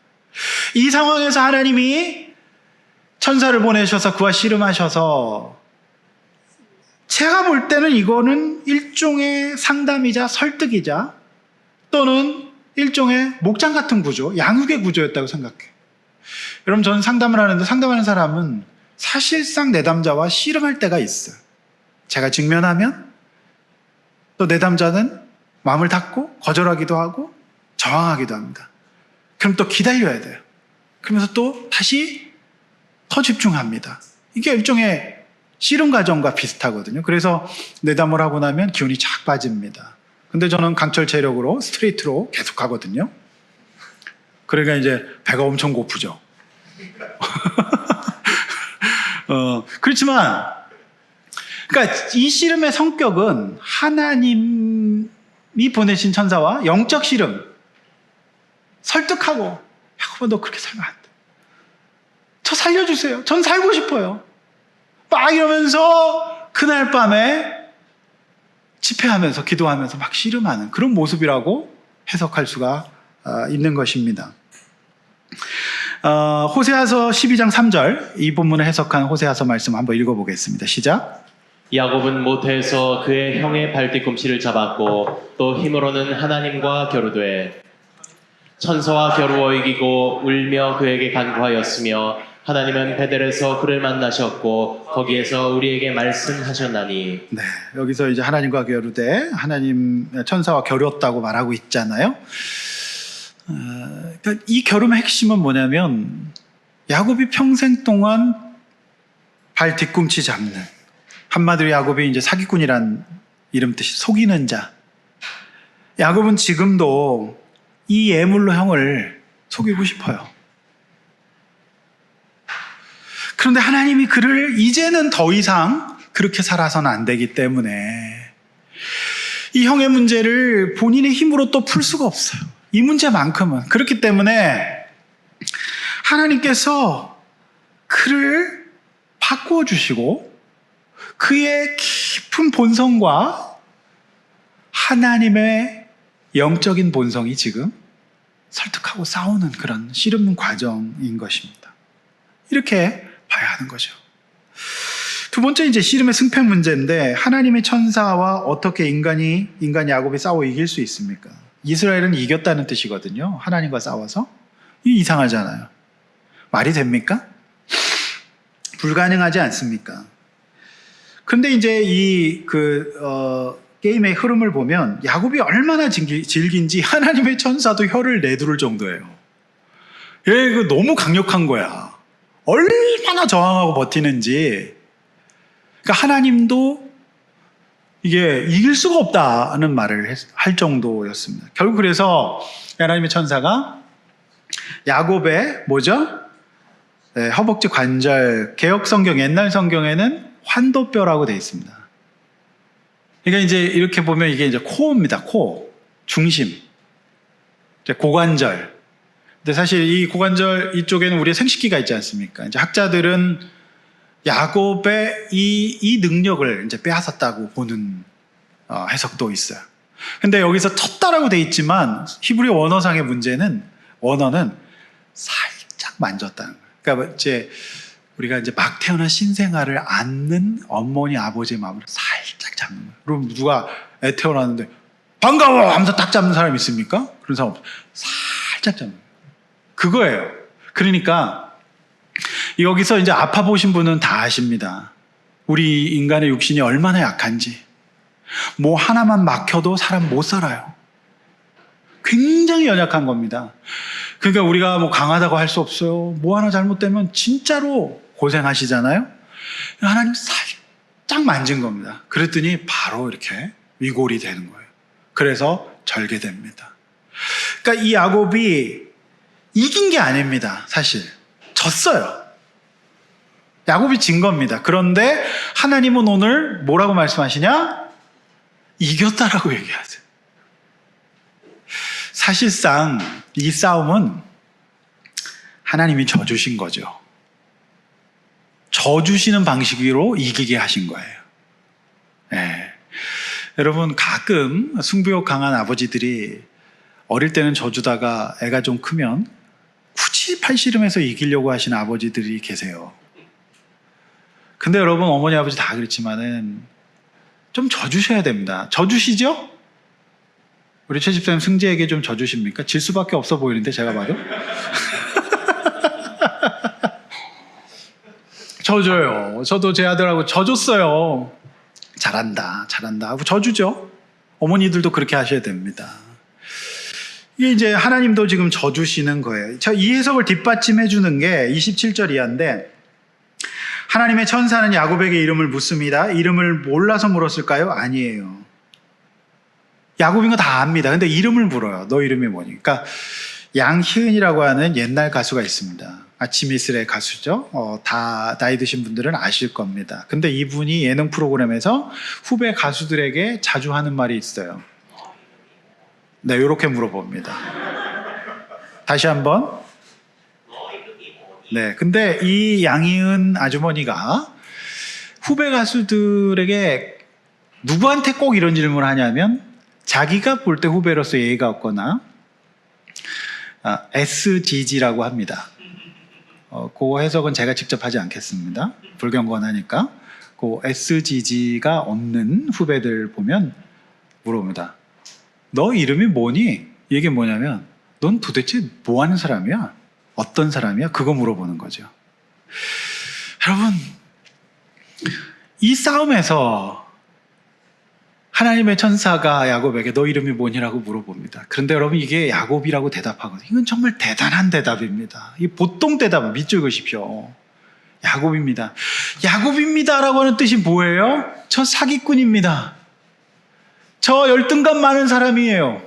S1: 이 상황에서 하나님이 천사를 보내셔서 그와 씨름하셔서, 제가 볼 때는 이거는 일종의 상담이자 설득이자 또는 일종의 목장 같은 구조, 양육의 구조였다고 생각해요. 여러분, 저는 상담을 하는데 상담하는 사람은 사실상 내담자와 씨름할 때가 있어요. 제가 직면하면 또 내담자는 마음을 닫고 거절하기도 하고 저항하기도 합니다. 그럼 또 기다려야 돼요. 그러면서 또 다시 더 집중합니다. 이게 일종의 씨름 과정과 비슷하거든요. 그래서 내담을 하고 나면 기운이 쫙 빠집니다. 근데 저는 강철 체력으로 스트레이트로 계속 가거든요. 그러니까 이제 배가 엄청 고프죠. 그렇지만, 그러니까 이 씨름의 성격은 하나님이 보내신 천사와 영적 씨름, 설득하고, 야곱아, 너 그렇게 살면 안 돼. 저 살려주세요. 전 살고 싶어요. 막 이러면서 그날 밤에 집회하면서 기도하면서 막 씨름하는 그런 모습이라고 해석할 수가 있는 것입니다. 호세아서 12장 3절, 이 본문을 해석한 호세아서 말씀 한번 읽어보겠습니다. 시작.
S2: 야곱은 모태에서 그의 형의 발뒤꿈치를 잡았고 또 힘으로는 하나님과 겨루되 천사와 겨루어 이기고 울며 그에게 간구하였으며 하나님은 베델에서 그를 만나셨고 거기에서 우리에게 말씀하셨나니.
S1: 네, 여기서 이제 하나님과 겨루되 하나님 천사와 겨루었다고 말하고 있잖아요. 그러니까 이 겨룸의 핵심은 뭐냐면 야곱이 평생 동안 발 뒤꿈치 잡는, 한마디로 야곱이 이제 사기꾼이란 이름 뜻이 속이는 자. 야곱은 지금도 이 예물로 형을 속이고 싶어요. 그런데 하나님이 그를 이제는 더 이상 그렇게 살아서는 안 되기 때문에 이 형의 문제를 본인의 힘으로 또 풀 수가 없어요. 이 문제만큼은. 그렇기 때문에 하나님께서 그를 바꾸어 주시고 그의 깊은 본성과 하나님의 영적인 본성이 지금 설득하고 싸우는 그런 씨름 과정인 것입니다. 이렇게 봐야 하는 거죠. 두 번째 이제 씨름의 승패 문제인데, 하나님의 천사와 어떻게 인간 야곱이 싸워 이길 수 있습니까? 이스라엘은 이겼다는 뜻이거든요. 하나님과 싸워서. 이 이상하잖아요. 말이 됩니까? 불가능하지 않습니까? 그런데 이제 게임의 흐름을 보면 야곱이 얼마나 질긴지 하나님의 천사도 혀를 내두를 정도예요. 이거 너무 강력한 거야. 얼마나 저항하고 버티는지. 그러니까 하나님도 이게 이길 수가 없다는 말을 할 정도였습니다. 결국 그래서 하나님의 천사가 야곱의 뭐죠? 네, 허벅지 관절, 개역 성경, 옛날 성경에는 환도뼈라고 되어 있습니다. 그러니까 이제 이렇게 보면 이게 이제 코어입니다. 코, 중심, 이제 고관절. 근데 사실 이 고관절 이쪽에는 우리의 생식기가 있지 않습니까? 이제 학자들은 야곱의 이 능력을 이제 빼앗았다고 보는 해석도 있어요. 근데 여기서 쳤다라고 돼 있지만 히브리 원어상의 문제는 원어는 살짝 만졌다는 거예요. 그러니까 이제 우리가 이제 막 태어난 신생아를 안는 어머니 아버지의 마음을 살짝 잡는 거예요. 그럼 누가 애 태어났는데 반가워 하면서 딱 잡는 사람 있습니까? 그런 사람 없어요. 살짝 잡는 거예요. 그거예요. 그러니까 여기서 이제 아파 보신 분은 다 아십니다. 우리 인간의 육신이 얼마나 약한지. 뭐 하나만 막혀도 사람 못 살아요. 굉장히 연약한 겁니다. 그러니까 우리가 뭐 강하다고 할 수 없어요. 뭐 하나 잘못되면 진짜로 고생하시잖아요. 하나님 살짝 만진 겁니다. 그랬더니 바로 이렇게 위골이 되는 거예요. 그래서 절개됩니다. 그러니까 이 야곱이 이긴 게 아닙니다. 사실 졌어요. 야곱이 진 겁니다. 그런데 하나님은 오늘 뭐라고 말씀하시냐? 이겼다라고 얘기하세요. 사실상 이 싸움은 하나님이 져주신 거죠. 져주시는 방식으로 이기게 하신 거예요. 네. 여러분, 가끔 승부욕 강한 아버지들이 어릴 때는 져주다가 애가 좀 크면 굳이 팔씨름해서 이기려고 하시는 아버지들이 계세요. 근데 여러분, 어머니 아버지 다 그렇지만은 좀 져주셔야 됩니다. 져주시죠? 우리 최 집사님 승재에게 좀 져주십니까? 질 수밖에 없어 보이는데 제가 봐도. 져줘요. 저도 제 아들하고 져줬어요. 잘한다 하고 져주죠. 어머니들도 그렇게 하셔야 됩니다. 이게 이제 하나님도 지금 져주시는 거예요. 이 해석을 뒷받침해 주는 게 27절 이하인데, 하나님의 천사는 야곱에게 이름을 묻습니다. 이름을 몰라서 물었을까요? 아니에요. 야곱인 거 다 압니다. 근데 이름을 물어요. 너 이름이 뭐니? 그러니까 양희은이라고 하는 옛날 가수가 있습니다. 아침 이슬의 가수죠. 다 나이 드신 분들은 아실 겁니다. 근데 이분이 예능 프로그램에서 후배 가수들에게 자주 하는 말이 있어요. 네, 이렇게 물어봅니다. 다시 한번. 네, 근데 이 양희은 아주머니가 후배 가수들에게 누구한테 꼭 이런 질문을 하냐면, 자기가 볼 때 후배로서 예의가 없거나 SGG라고 합니다. 그 해석은 제가 직접 하지 않겠습니다. 불경건하니까. 그 SGG가 없는 후배들 보면 물어봅니다. 너 이름이 뭐니? 이게 뭐냐면, 넌 도대체 뭐 하는 사람이야? 어떤 사람이야? 그거 물어보는 거죠. 여러분, 이 싸움에서 하나님의 천사가 야곱에게 너 이름이 뭐니라고 물어봅니다. 그런데 여러분, 이게 야곱이라고 대답하거든요. 이건 정말 대단한 대답입니다. 이 보통 대답은 믿죠, 이것이십시오. 야곱입니다. 야곱입니다라고 하는 뜻이 뭐예요? 저 사기꾼입니다. 저 열등감 많은 사람이에요.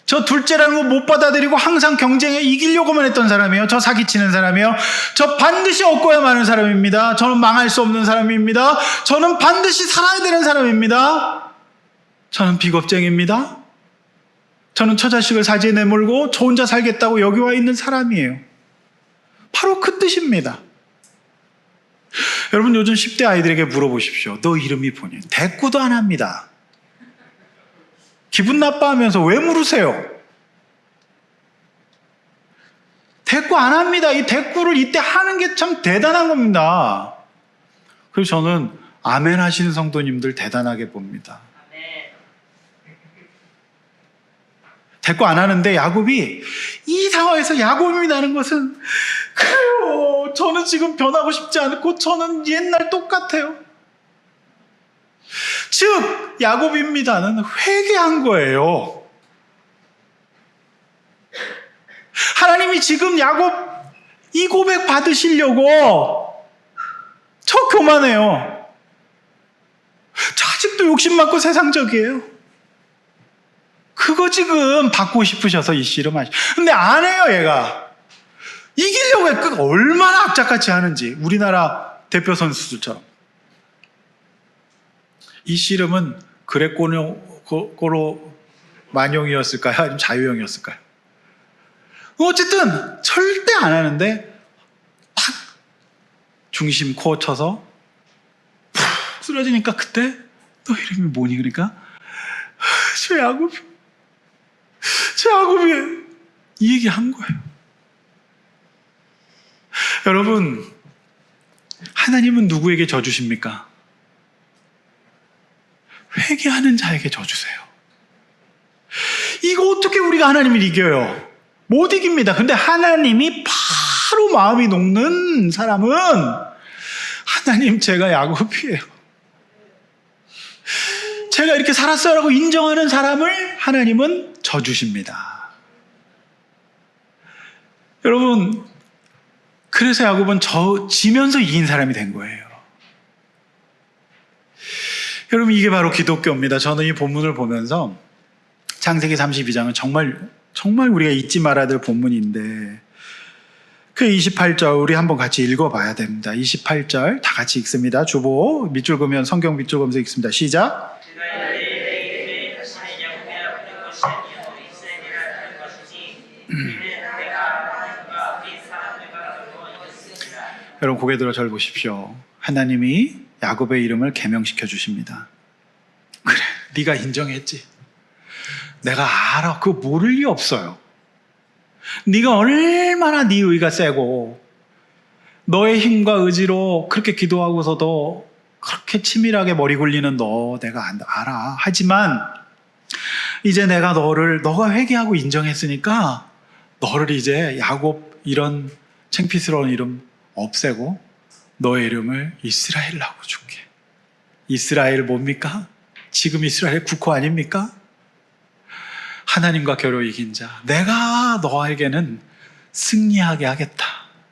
S1: 저 둘째라는 거 못 받아들이고 항상 경쟁에 이기려고만 했던 사람이에요. 저 사기치는 사람이에요. 저 반드시 얻고야 마는 사람입니다. 저는 망할 수 없는 사람입니다. 저는 반드시 살아야 되는 사람입니다. 저는 비겁쟁입니다. 저는 처자식을 사지에 내몰고 저 혼자 살겠다고 여기 와 있는 사람이에요. 바로 그 뜻입니다. 여러분, 요즘 10대 아이들에게 물어보십시오. 너 이름이 뭐니? 대꾸도 안 합니다. 기분 나빠하면서 왜 물으세요? 대꾸 안 합니다. 이 대꾸를 이때 하는 게 참 대단한 겁니다. 그래서 저는 아멘 하시는 성도님들 대단하게 봅니다. 대꾸 안 하는데 야곱이 이 상황에서 야곱이라는 것은, 그래요, 저는 지금 변하고 싶지 않고 저는 옛날 똑같아요. 즉 야곱입니다는 회개한 거예요. 하나님이 지금 야곱 이 고백 받으시려고 저 교만해요. 저 아직도 욕심 많고 세상적이에요. 그거 지금 받고 싶으셔서 이 씨름하시. 근데 안 해요, 얘가. 이기려고 해. 얼마나 악착같이 하는지. 우리나라 대표 선수들처럼. 이 씨름은 그레코로 만용이었을까요? 아니면 자유형이었을까요? 어쨌든 절대 안 하는데 딱 중심 코어 쳐서 푹 쓰러지니까 그때 너 이름이 뭐니? 그러니까 저 야곱이 이 얘기 한 거예요. 여러분, 하나님은 누구에게 져주십니까? 회개하는 자에게 져주세요. 이거 어떻게 우리가 하나님을 이겨요? 못 이깁니다. 근데 하나님이 바로 마음이 녹는 사람은 하나님, 제가 야곱이에요. 제가 이렇게 살았어요 라고 인정하는 사람을 하나님은 져주십니다. 여러분, 그래서 야곱은 지면서 이긴 사람이 된 거예요. 여러분, 이게 바로 기독교입니다. 저는 이 본문을 보면서 창세기 32장은 정말 우리가 잊지 말아야 될 본문인데, 그 28절 우리 한번 같이 읽어봐야 됩니다. 28절 다 같이 읽습니다. 주보 밑줄 그으면 성경 밑줄 그으면서 읽습니다. 시작. 여러분, 고개 들어 절 보십시오. 하나님이 야곱의 이름을 계명시켜 주십니다. 그래, 네가 인정했지. 내가 알아. 그거 모를 리 없어요. 네가 얼마나 네 의가 세고 너의 힘과 의지로 그렇게 기도하고서도 그렇게 치밀하게 머리 굴리는 너 내가 알아. 하지만 이제 내가 너가 회개하고 인정했으니까 너를 이제 야곱, 이런 창피스러운 이름 없애고 너의 이름을 이스라엘이라고 줄게. 이스라엘 뭡니까? 지금 이스라엘 국호 아닙니까? 하나님과 겨루 이긴 자, 내가 너에게는 승리하게 하겠다,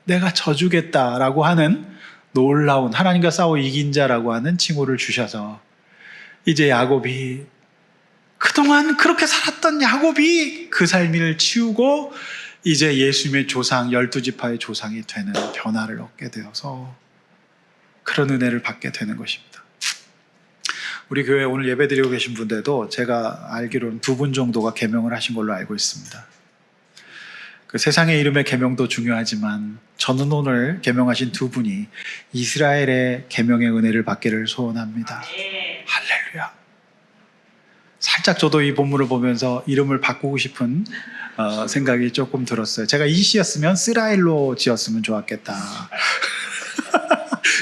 S1: 내가 져주겠다라고 하는 놀라운, 하나님과 싸워 이긴 자라고 하는 칭호를 주셔서 이제 야곱이, 그동안 그렇게 살았던 야곱이 그 삶을 치우고 이제 예수님의 조상, 12지파의 조상이 되는 변화를 얻게 되어서 그런 은혜를 받게 되는 것입니다. 우리 교회 오늘 예배드리고 계신 분들도 제가 알기로는 2분 정도가 계명을 하신 걸로 알고 있습니다. 그 세상의 이름의 계명도 중요하지만 저는 오늘 계명하신 2분이 이스라엘의 계명의 은혜를 받기를 소원합니다. 할렐루야. 살짝 저도 이 본문을 보면서 이름을 바꾸고 싶은 생각이 조금 들었어요. 제가 이씨였으면 스라엘로 지었으면 좋았겠다.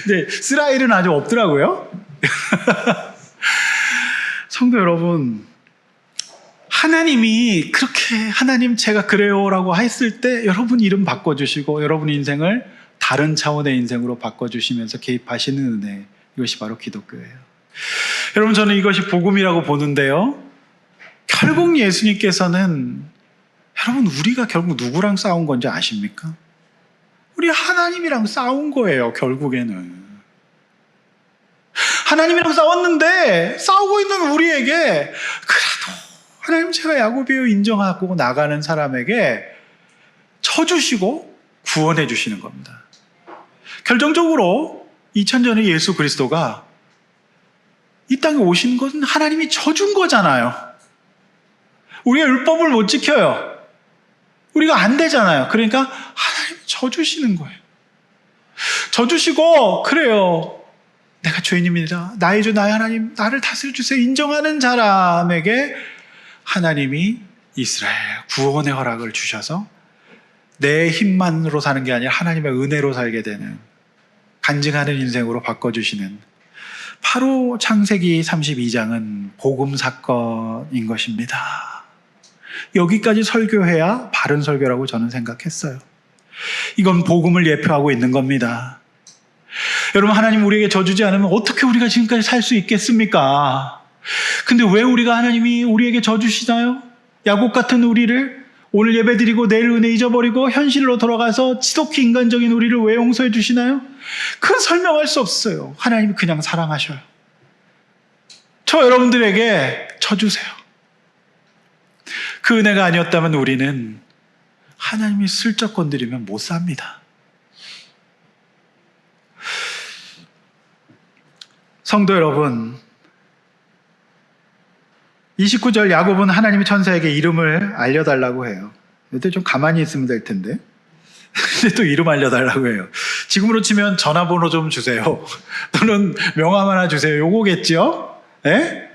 S1: 근데 스라엘은 아직 없더라고요. 성도 여러분, 하나님이 그렇게, 하나님 제가 그래요 라고 했을 때 여러분 이름 바꿔주시고 여러분 인생을 다른 차원의 인생으로 바꿔주시면서 개입하시는 은혜, 이것이 바로 기독교예요. 여러분, 저는 이것이 복음이라고 보는데요, 결국 예수님께서는, 여러분, 우리가 결국 누구랑 싸운 건지 아십니까? 우리 하나님이랑 싸운 거예요. 결국에는 하나님이랑 싸웠는데 싸우고 있는 우리에게 그래도 하나님 제가 야곱이에요 인정하고 나가는 사람에게 쳐주시고 구원해 주시는 겁니다. 결정적으로 2000년의 예수 그리스도가 이 땅에 오신 것은 하나님이 쳐준 거잖아요. 우리가 율법을 못 지켜요. 우리가 안 되잖아요. 그러니까 하나님이 쳐주시는 거예요. 쳐주시고, 그래요, 내가 죄인입니다, 나의 주 나의 하나님 나를 다스려 주세요 인정하는 사람에게 하나님이 이스라엘 구원의 허락을 주셔서 내 힘만으로 사는 게 아니라 하나님의 은혜로 살게 되는 간증하는 인생으로 바꿔주시는, 바로 창세기 32장은 복음 사건인 것입니다. 여기까지 설교해야 바른 설교라고 저는 생각했어요. 이건 복음을 예표하고 있는 겁니다. 여러분, 하나님 우리에게 져주지 않으면 어떻게 우리가 지금까지 살 수 있겠습니까? 근데 왜 하나님이 우리에게 져주시나요? 야곱 같은 우리를 오늘 예배드리고 내일 은혜 잊어버리고 현실로 돌아가서 지독히 인간적인 우리를 왜 용서해 주시나요? 그건 설명할 수 없어요. 하나님이 그냥 사랑하셔요. 저 여러분들에게 져주세요. 그 은혜가 아니었다면 우리는 하나님이 슬쩍 건드리면 못 삽니다. 성도 여러분, 29절 야곱은 하나님이 천사에게 이름을 알려달라고 해요. 이때 좀 가만히 있으면 될 텐데 근데 또 이름 알려달라고 해요. 지금으로 치면 전화번호 좀 주세요. 또는 명함 하나 주세요. 요거겠죠? 예?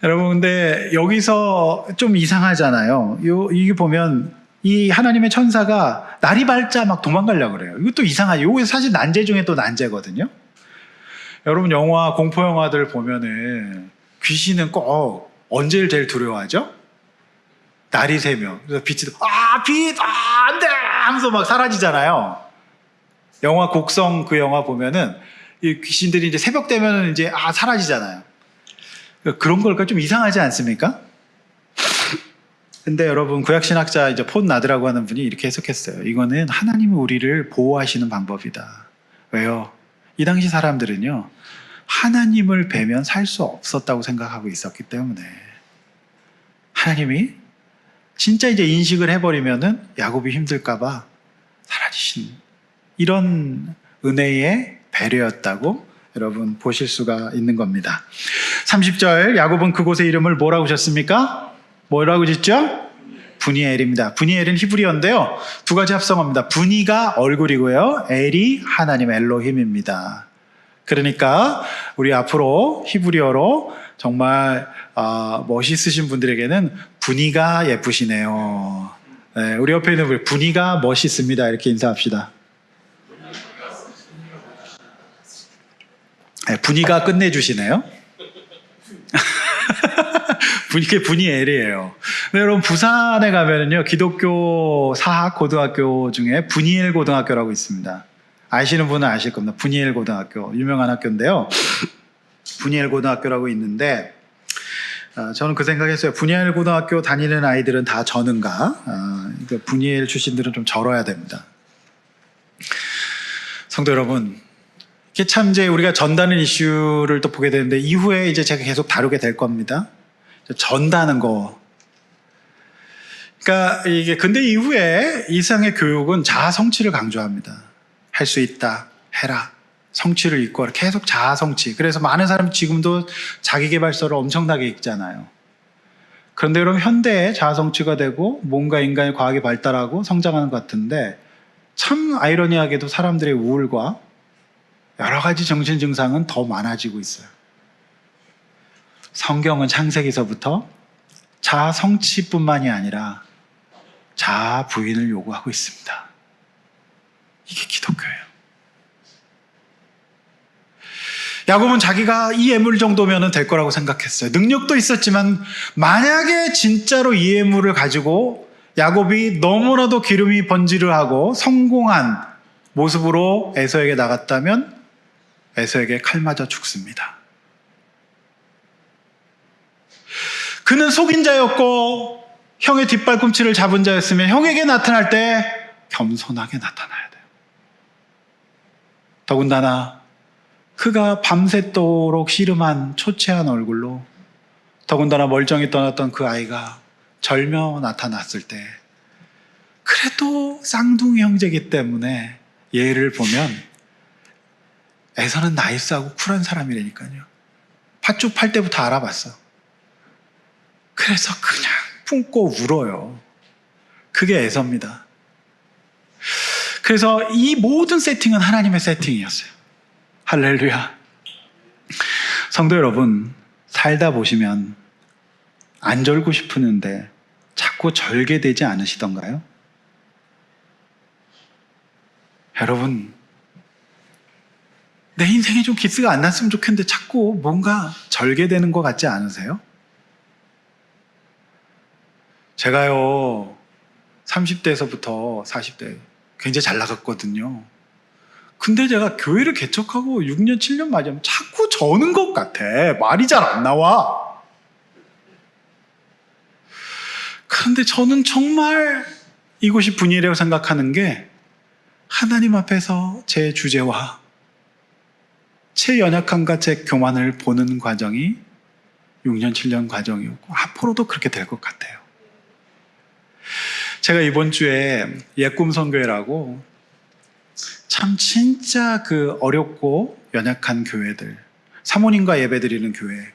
S1: 여러분, 근데 여기서 좀 이상하잖아요. 이게 보면 이 하나님의 천사가 날이 밝자 막 도망가려고 그래요. 이것도 이상하죠. 이거 사실 난제 중에 또 난제거든요. 여러분, 영화, 공포 영화들 보면은 귀신은 꼭 언제를 제일 두려워하죠? 날이 새면. 그래서 빛이 빛, 안 돼! 하면서 막 사라지잖아요. 영화 곡성 그 영화 보면은 이 귀신들이 이제 새벽 되면은 이제 사라지잖아요. 그런 걸까 좀 이상하지 않습니까? 근데 여러분, 구약신학자 이제 폰 나드라고 하는 분이 이렇게 해석했어요. 이거는 하나님이 우리를 보호하시는 방법이다. 왜요? 이 당시 사람들은요, 하나님을 뵈면 살 수 없었다고 생각하고 있었기 때문에 하나님이 진짜 이제 인식을 해버리면은 야곱이 힘들까봐 사라지신 이런 은혜의 배려였다고 여러분 보실 수가 있는 겁니다. 30절, 야곱은 그곳의 이름을 뭐라고 졌습니까? 뭐라고 짓죠? 분이엘입니다. 분이엘은 히브리어인데요, 두 가지 합성어입니다. 분이가 얼굴이고요, 엘이 하나님 엘로힘입니다. 그러니까 우리 앞으로 히브리어로 정말 멋있으신 분들에게는 분이가 예쁘시네요. 네, 우리 옆에 있는 분, 분이가 멋있습니다. 이렇게 인사합시다. 네, 분이가 끝내주시네요. 분이엘이에요. 네, 여러분, 부산에 가면은요, 기독교 사학 고등학교 중에 분이엘 고등학교라고 있습니다. 아시는 분은 아실 겁니다. 분이엘 고등학교, 유명한 학교인데요. 분이엘 고등학교라고 있는데, 저는 그 생각했어요. 분이엘 고등학교 다니는 아이들은 다 저는가? 분이엘 출신들은 좀 절어야 됩니다. 성도 여러분, 이게 참 이제 우리가 전다는 이슈를 또 보게 되는데, 이후에 이제 제가 계속 다루게 될 겁니다. 전다는 거. 그러니까 이게 근데 이후에 이 세상의 교육은 자아 성취를 강조합니다. 할 수 있다, 해라, 성취를 읽고 계속 자아 성취. 그래서 많은 사람이 지금도 자기계발서를 엄청나게 읽잖아요. 그런데 여러분, 현대에 자아 성취가 되고 뭔가 인간의 과학이 발달하고 성장하는 것 같은데, 참 아이러니하게도 사람들의 우울과 여러 가지 정신 증상은 더 많아지고 있어요. 성경은 창세기서부터 자아 성취뿐만이 아니라 자아 부인을 요구하고 있습니다. 이게 기독교예요. 야곱은 자기가 이 예물 정도면 될 거라고 생각했어요. 능력도 있었지만 만약에 진짜로 이 예물을 가지고 야곱이 너무나도 기름이 번지르하고 성공한 모습으로 에서에게 나갔다면 에서에게 칼 맞아 죽습니다. 그는 속인 자였고 형의 뒷발꿈치를 잡은 자였으면 형에게 나타날 때 겸손하게 나타나야 돼요. 더군다나 그가 밤새도록 씨름한 초췌한 얼굴로, 더군다나 멀쩡히 떠났던 그 아이가 절며 나타났을 때, 그래도 쌍둥이 형제이기 때문에 얘를 보면 에서는 나이스하고 쿨한 사람이라니까요. 팥죽 팔 때부터 알아봤어. 그래서 그냥 품고 울어요. 그게 에서입니다. 그래서 이 모든 세팅은 하나님의 세팅이었어요. 할렐루야. 성도 여러분, 살다 보시면 안 절고 싶으는데 자꾸 절게 되지 않으시던가요? 여러분, 내 인생에 좀 기스가 안 났으면 좋겠는데 자꾸 뭔가 절게 되는 것 같지 않으세요? 제가요, 30대에서부터 40대 굉장히 잘 나갔거든요. 근데 제가 교회를 개척하고 6년, 7년 맞으면 자꾸 저는 것 같아. 말이 잘 안 나와. 그런데 저는 정말 이곳이 분이라고 생각하는 게, 하나님 앞에서 제 주제와 제 연약함과 제 교만을 보는 과정이 6년, 7년 과정이었고 앞으로도 그렇게 될 것 같아요. 제가 이번 주에 옛꿈 선교회라고 참 진짜 그 어렵고 연약한 교회들, 사모님과 예배드리는 교회,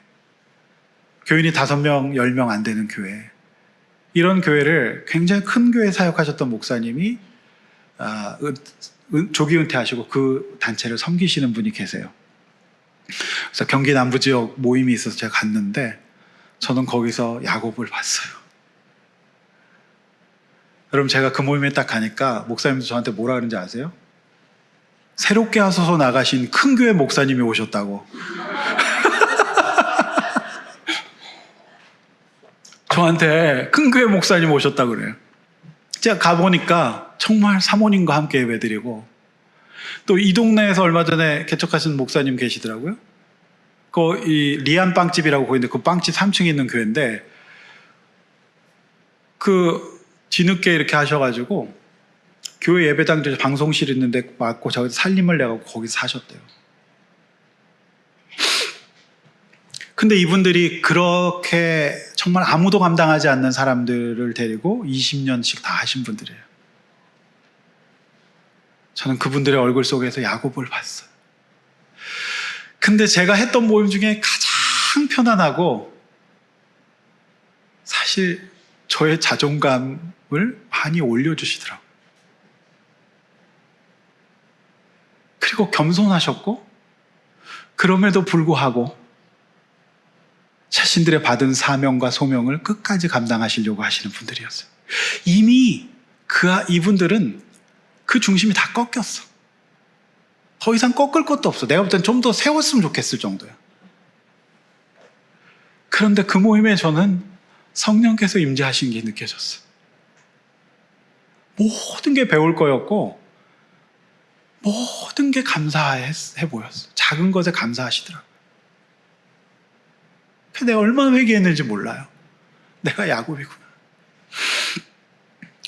S1: 교인이 5명, 10명 안 되는 교회, 이런 교회를 굉장히 큰 교회 사역하셨던 목사님이 조기 은퇴하시고 그 단체를 섬기시는 분이 계세요. 그래서 경기 남부 지역 모임이 있어서 제가 갔는데 저는 거기서 야곱을 봤어요. 여러분, 제가 그 모임에 딱 가니까 목사님도 저한테 뭐라 그러는지 아세요? 새롭게 하소서 나가신 큰 교회 목사님이 오셨다고. 저한테 큰 교회 목사님 오셨다고 그래요. 제가 가보니까 정말 사모님과 함께 예배드리고, 또 이 동네에서 얼마 전에 개척하신 목사님 계시더라고요. 이 리안 빵집이라고 보이는데 그 빵집 3층에 있는 교회인데, 그 뒤늦게 이렇게 하셔가지고 교회 예배당에 방송실 있는데 맞고 저기서 살림을 내고 거기서 사셨대요. 근데 이분들이 그렇게 정말 아무도 감당하지 않는 사람들을 데리고 20년씩 다 하신 분들이에요. 저는 그분들의 얼굴 속에서 야곱을 봤어요. 근데 제가 했던 모임 중에 가장 편안하고 사실 저의 자존감을 많이 올려주시더라고요. 그리고 겸손하셨고, 그럼에도 불구하고 자신들의 받은 사명과 소명을 끝까지 감당하시려고 하시는 분들이었어요. 이미 이분들은 그 중심이 다 꺾였어. 더 이상 꺾을 것도 없어. 내가 볼 땐 좀 더 세웠으면 좋겠을 정도야. 그런데 그 모임에 저는 성령께서 임재하신 게 느껴졌어요. 모든 게 배울 거였고 모든 게 감사해 보였어요. 작은 것에 감사하시더라고요. 내가 얼마나 회개했는지 몰라요. 내가 야곱이구나.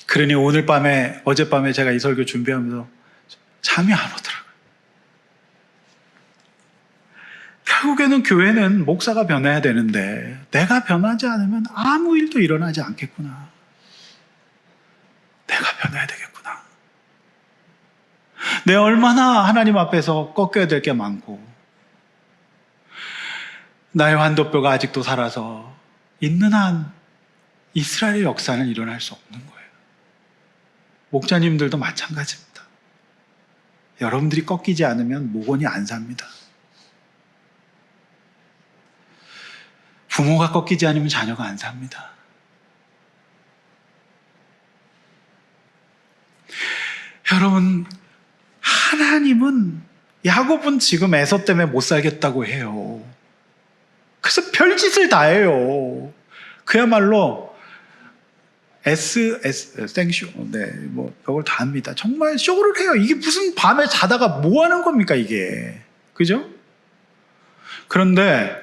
S1: 그러니 어젯밤에 제가 이 설교 준비하면서 잠이 안 오더라고요. 결국에는 교회는 목사가 변해야 되는데 내가 변하지 않으면 아무 일도 일어나지 않겠구나. 내가 변해야 되겠구나. 내가 얼마나 하나님 앞에서 꺾여야 될 게 많고 나의 환도뼈가 아직도 살아서 있는 한 이스라엘의 역사는 일어날 수 없는 거예요. 목자님들도 마찬가지입니다. 여러분들이 꺾이지 않으면 목원이 안 삽니다. 부모가 꺾이지 않으면 자녀가 안 삽니다. 여러분, 야곱은 지금 에서 때문에 못 살겠다고 해요. 그래서 별짓을 다 해요. 그야말로 생쇼, 별걸 다 합니다. 정말 쇼를 해요. 이게 무슨 밤에 자다가 뭐 하는 겁니까, 이게. 그죠? 그런데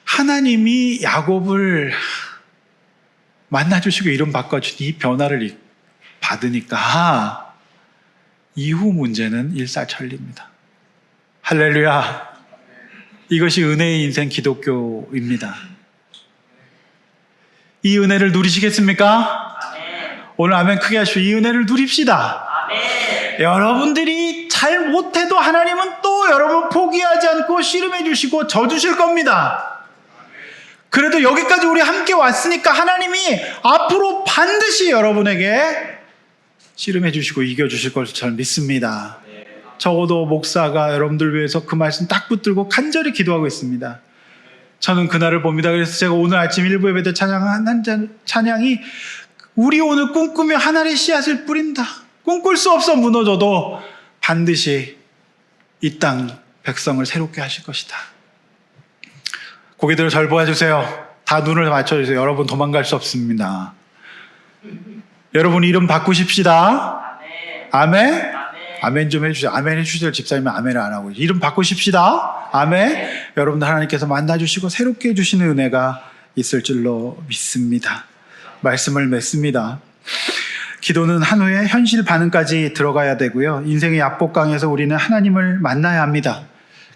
S1: 하나님이 야곱을 만나주시고 이름 바꿔준 이 변화를 받으니까 이후 문제는 일사천리입니다. 할렐루야. 이것이 은혜의 인생 기독교입니다. 이 은혜를 누리시겠습니까? 아멘. 오늘 아멘 크게 하시고 이 은혜를 누립시다. 아멘. 여러분들이 잘 못해도 하나님은 또 여러분 포기하지 않고 씨름해 주시고 져 주실 겁니다. 그래도 여기까지 우리 함께 왔으니까 하나님이 앞으로 반드시 여러분에게 씨름해 주시고 이겨 주실 것을 저는 믿습니다. 적어도 목사가 여러분들 위해서 그 말씀 딱 붙들고 간절히 기도하고 있습니다. 저는 그날을 봅니다. 그래서 제가 오늘 아침 1부 예배 때 찬양이 우리 오늘 꿈꾸며 하나님의 씨앗을 뿌린다. 꿈꿀 수 없어 무너져도 반드시 이 땅 백성을 새롭게 하실 것이다. 고개들을 절 보아주세요. 다 눈을 맞춰주세요. 여러분 도망갈 수 없습니다. 여러분 이름 바꾸십시다. 아멘. 아멘 좀 해주세요. 아멘 해주세요. 집사님은 아멘을 안 하고 이름 바꾸십시다. 아멘. 여러분들 하나님께서 만나주시고 새롭게 해주시는 은혜가 있을 줄로 믿습니다. 말씀을 맺습니다. 기도는 한 후에 현실 반응까지 들어가야 되고요. 인생의 압복강에서 우리는 하나님을 만나야 합니다.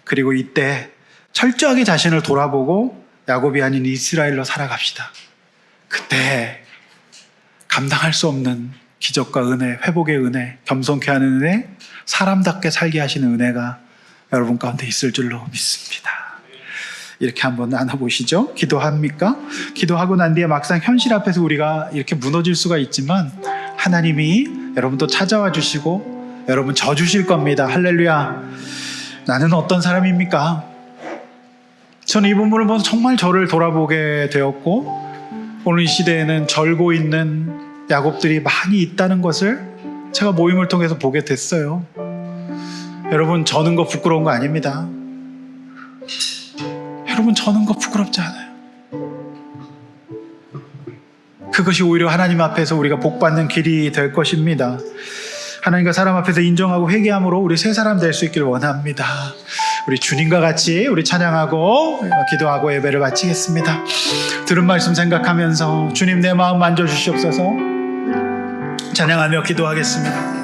S1: 그리고 이때 철저하게 자신을 돌아보고 야곱이 아닌 이스라엘로 살아갑시다. 그때 감당할 수 없는 기적과 은혜, 회복의 은혜, 겸손케 하는 은혜, 사람답게 살게 하시는 은혜가 여러분 가운데 있을 줄로 믿습니다. 이렇게 한번 나눠보시죠. 기도합니까? 기도하고 난 뒤에 막상 현실 앞에서 우리가 이렇게 무너질 수가 있지만 하나님이 여러분도 찾아와 주시고 여러분 져주실 겁니다. 할렐루야. 나는 어떤 사람입니까? 저는 이 본문을 보면서 정말 저를 돌아보게 되었고, 오늘 이 시대에는 절고 있는 야곱들이 많이 있다는 것을 제가 모임을 통해서 보게 됐어요. 여러분, 저는 거 부끄러운 거 아닙니다. 여러분, 저는 거 부끄럽지 않아요. 그것이 오히려 하나님 앞에서 우리가 복받는 길이 될 것입니다. 하나님과 사람 앞에서 인정하고 회개함으로 우리 새 사람 될 수 있길 원합니다. 우리 주님과 같이 우리 찬양하고 기도하고 예배를 마치겠습니다. 들은 말씀 생각하면서 주님 내 마음 만져주시옵소서. 찬양하며 기도하겠습니다.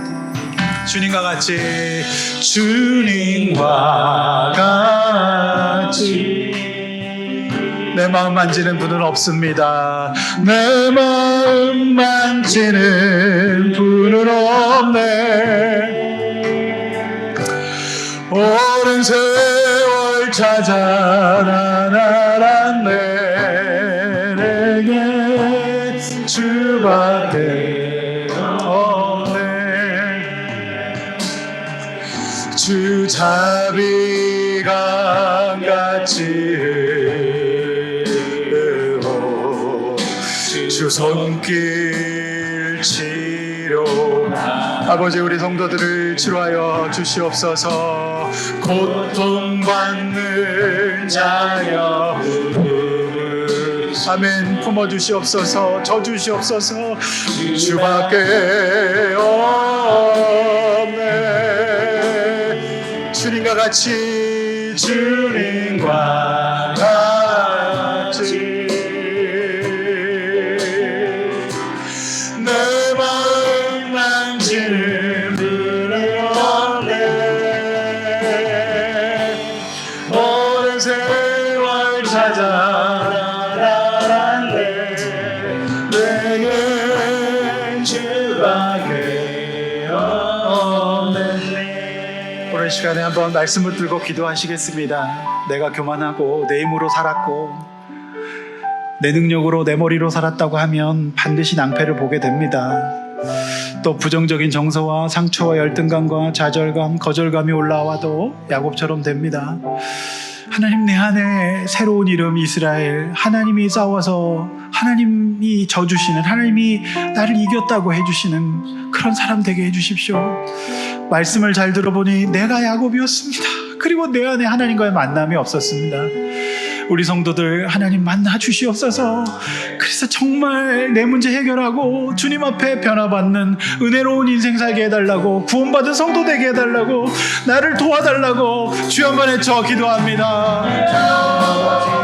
S1: 주님과 같이, 주님과 같이 내 마음 만지는 분은 없습니다. 내 마음 만지는 분은 없네. 오랜 세월 찾아 나날았네. 내게 주밖에 없네. 주 자비가 같이 주 손길 치료. 아버지, 우리 성도들을 치료하여 주시옵소서. 고통받는 자여 아멘. 품어주시옵소서. 져주시옵소서. 주밖에 없네. 주님과 같이, 주님과 같이 오늘 시간에 한번 말씀을 들고 기도하시겠습니다. 내가 교만하고 내 힘으로 살았고 내 능력으로 내 머리로 살았다고 하면 반드시 낭패를 보게 됩니다. 또 부정적인 정서와 상처와 열등감과 좌절감, 거절감이 올라와도 야곱처럼 됩니다. 하나님, 내 안에 새로운 이름 이스라엘, 하나님이 싸워서 하나님이 져주시는, 하나님이 나를 이겼다고 해주시는 그런 사람 되게 해주십시오. 말씀을 잘 들어보니 내가 야곱이었습니다. 그리고 내 안에 하나님과의 만남이 없었습니다. 우리 성도들 하나님 만나 주시옵소서. 그래서 정말 내 문제 해결하고 주님 앞에 변화받는 은혜로운 인생 살게 해달라고, 구원받은 성도 되게 해달라고, 나를 도와달라고 주여 한번 외쳐 기도합니다.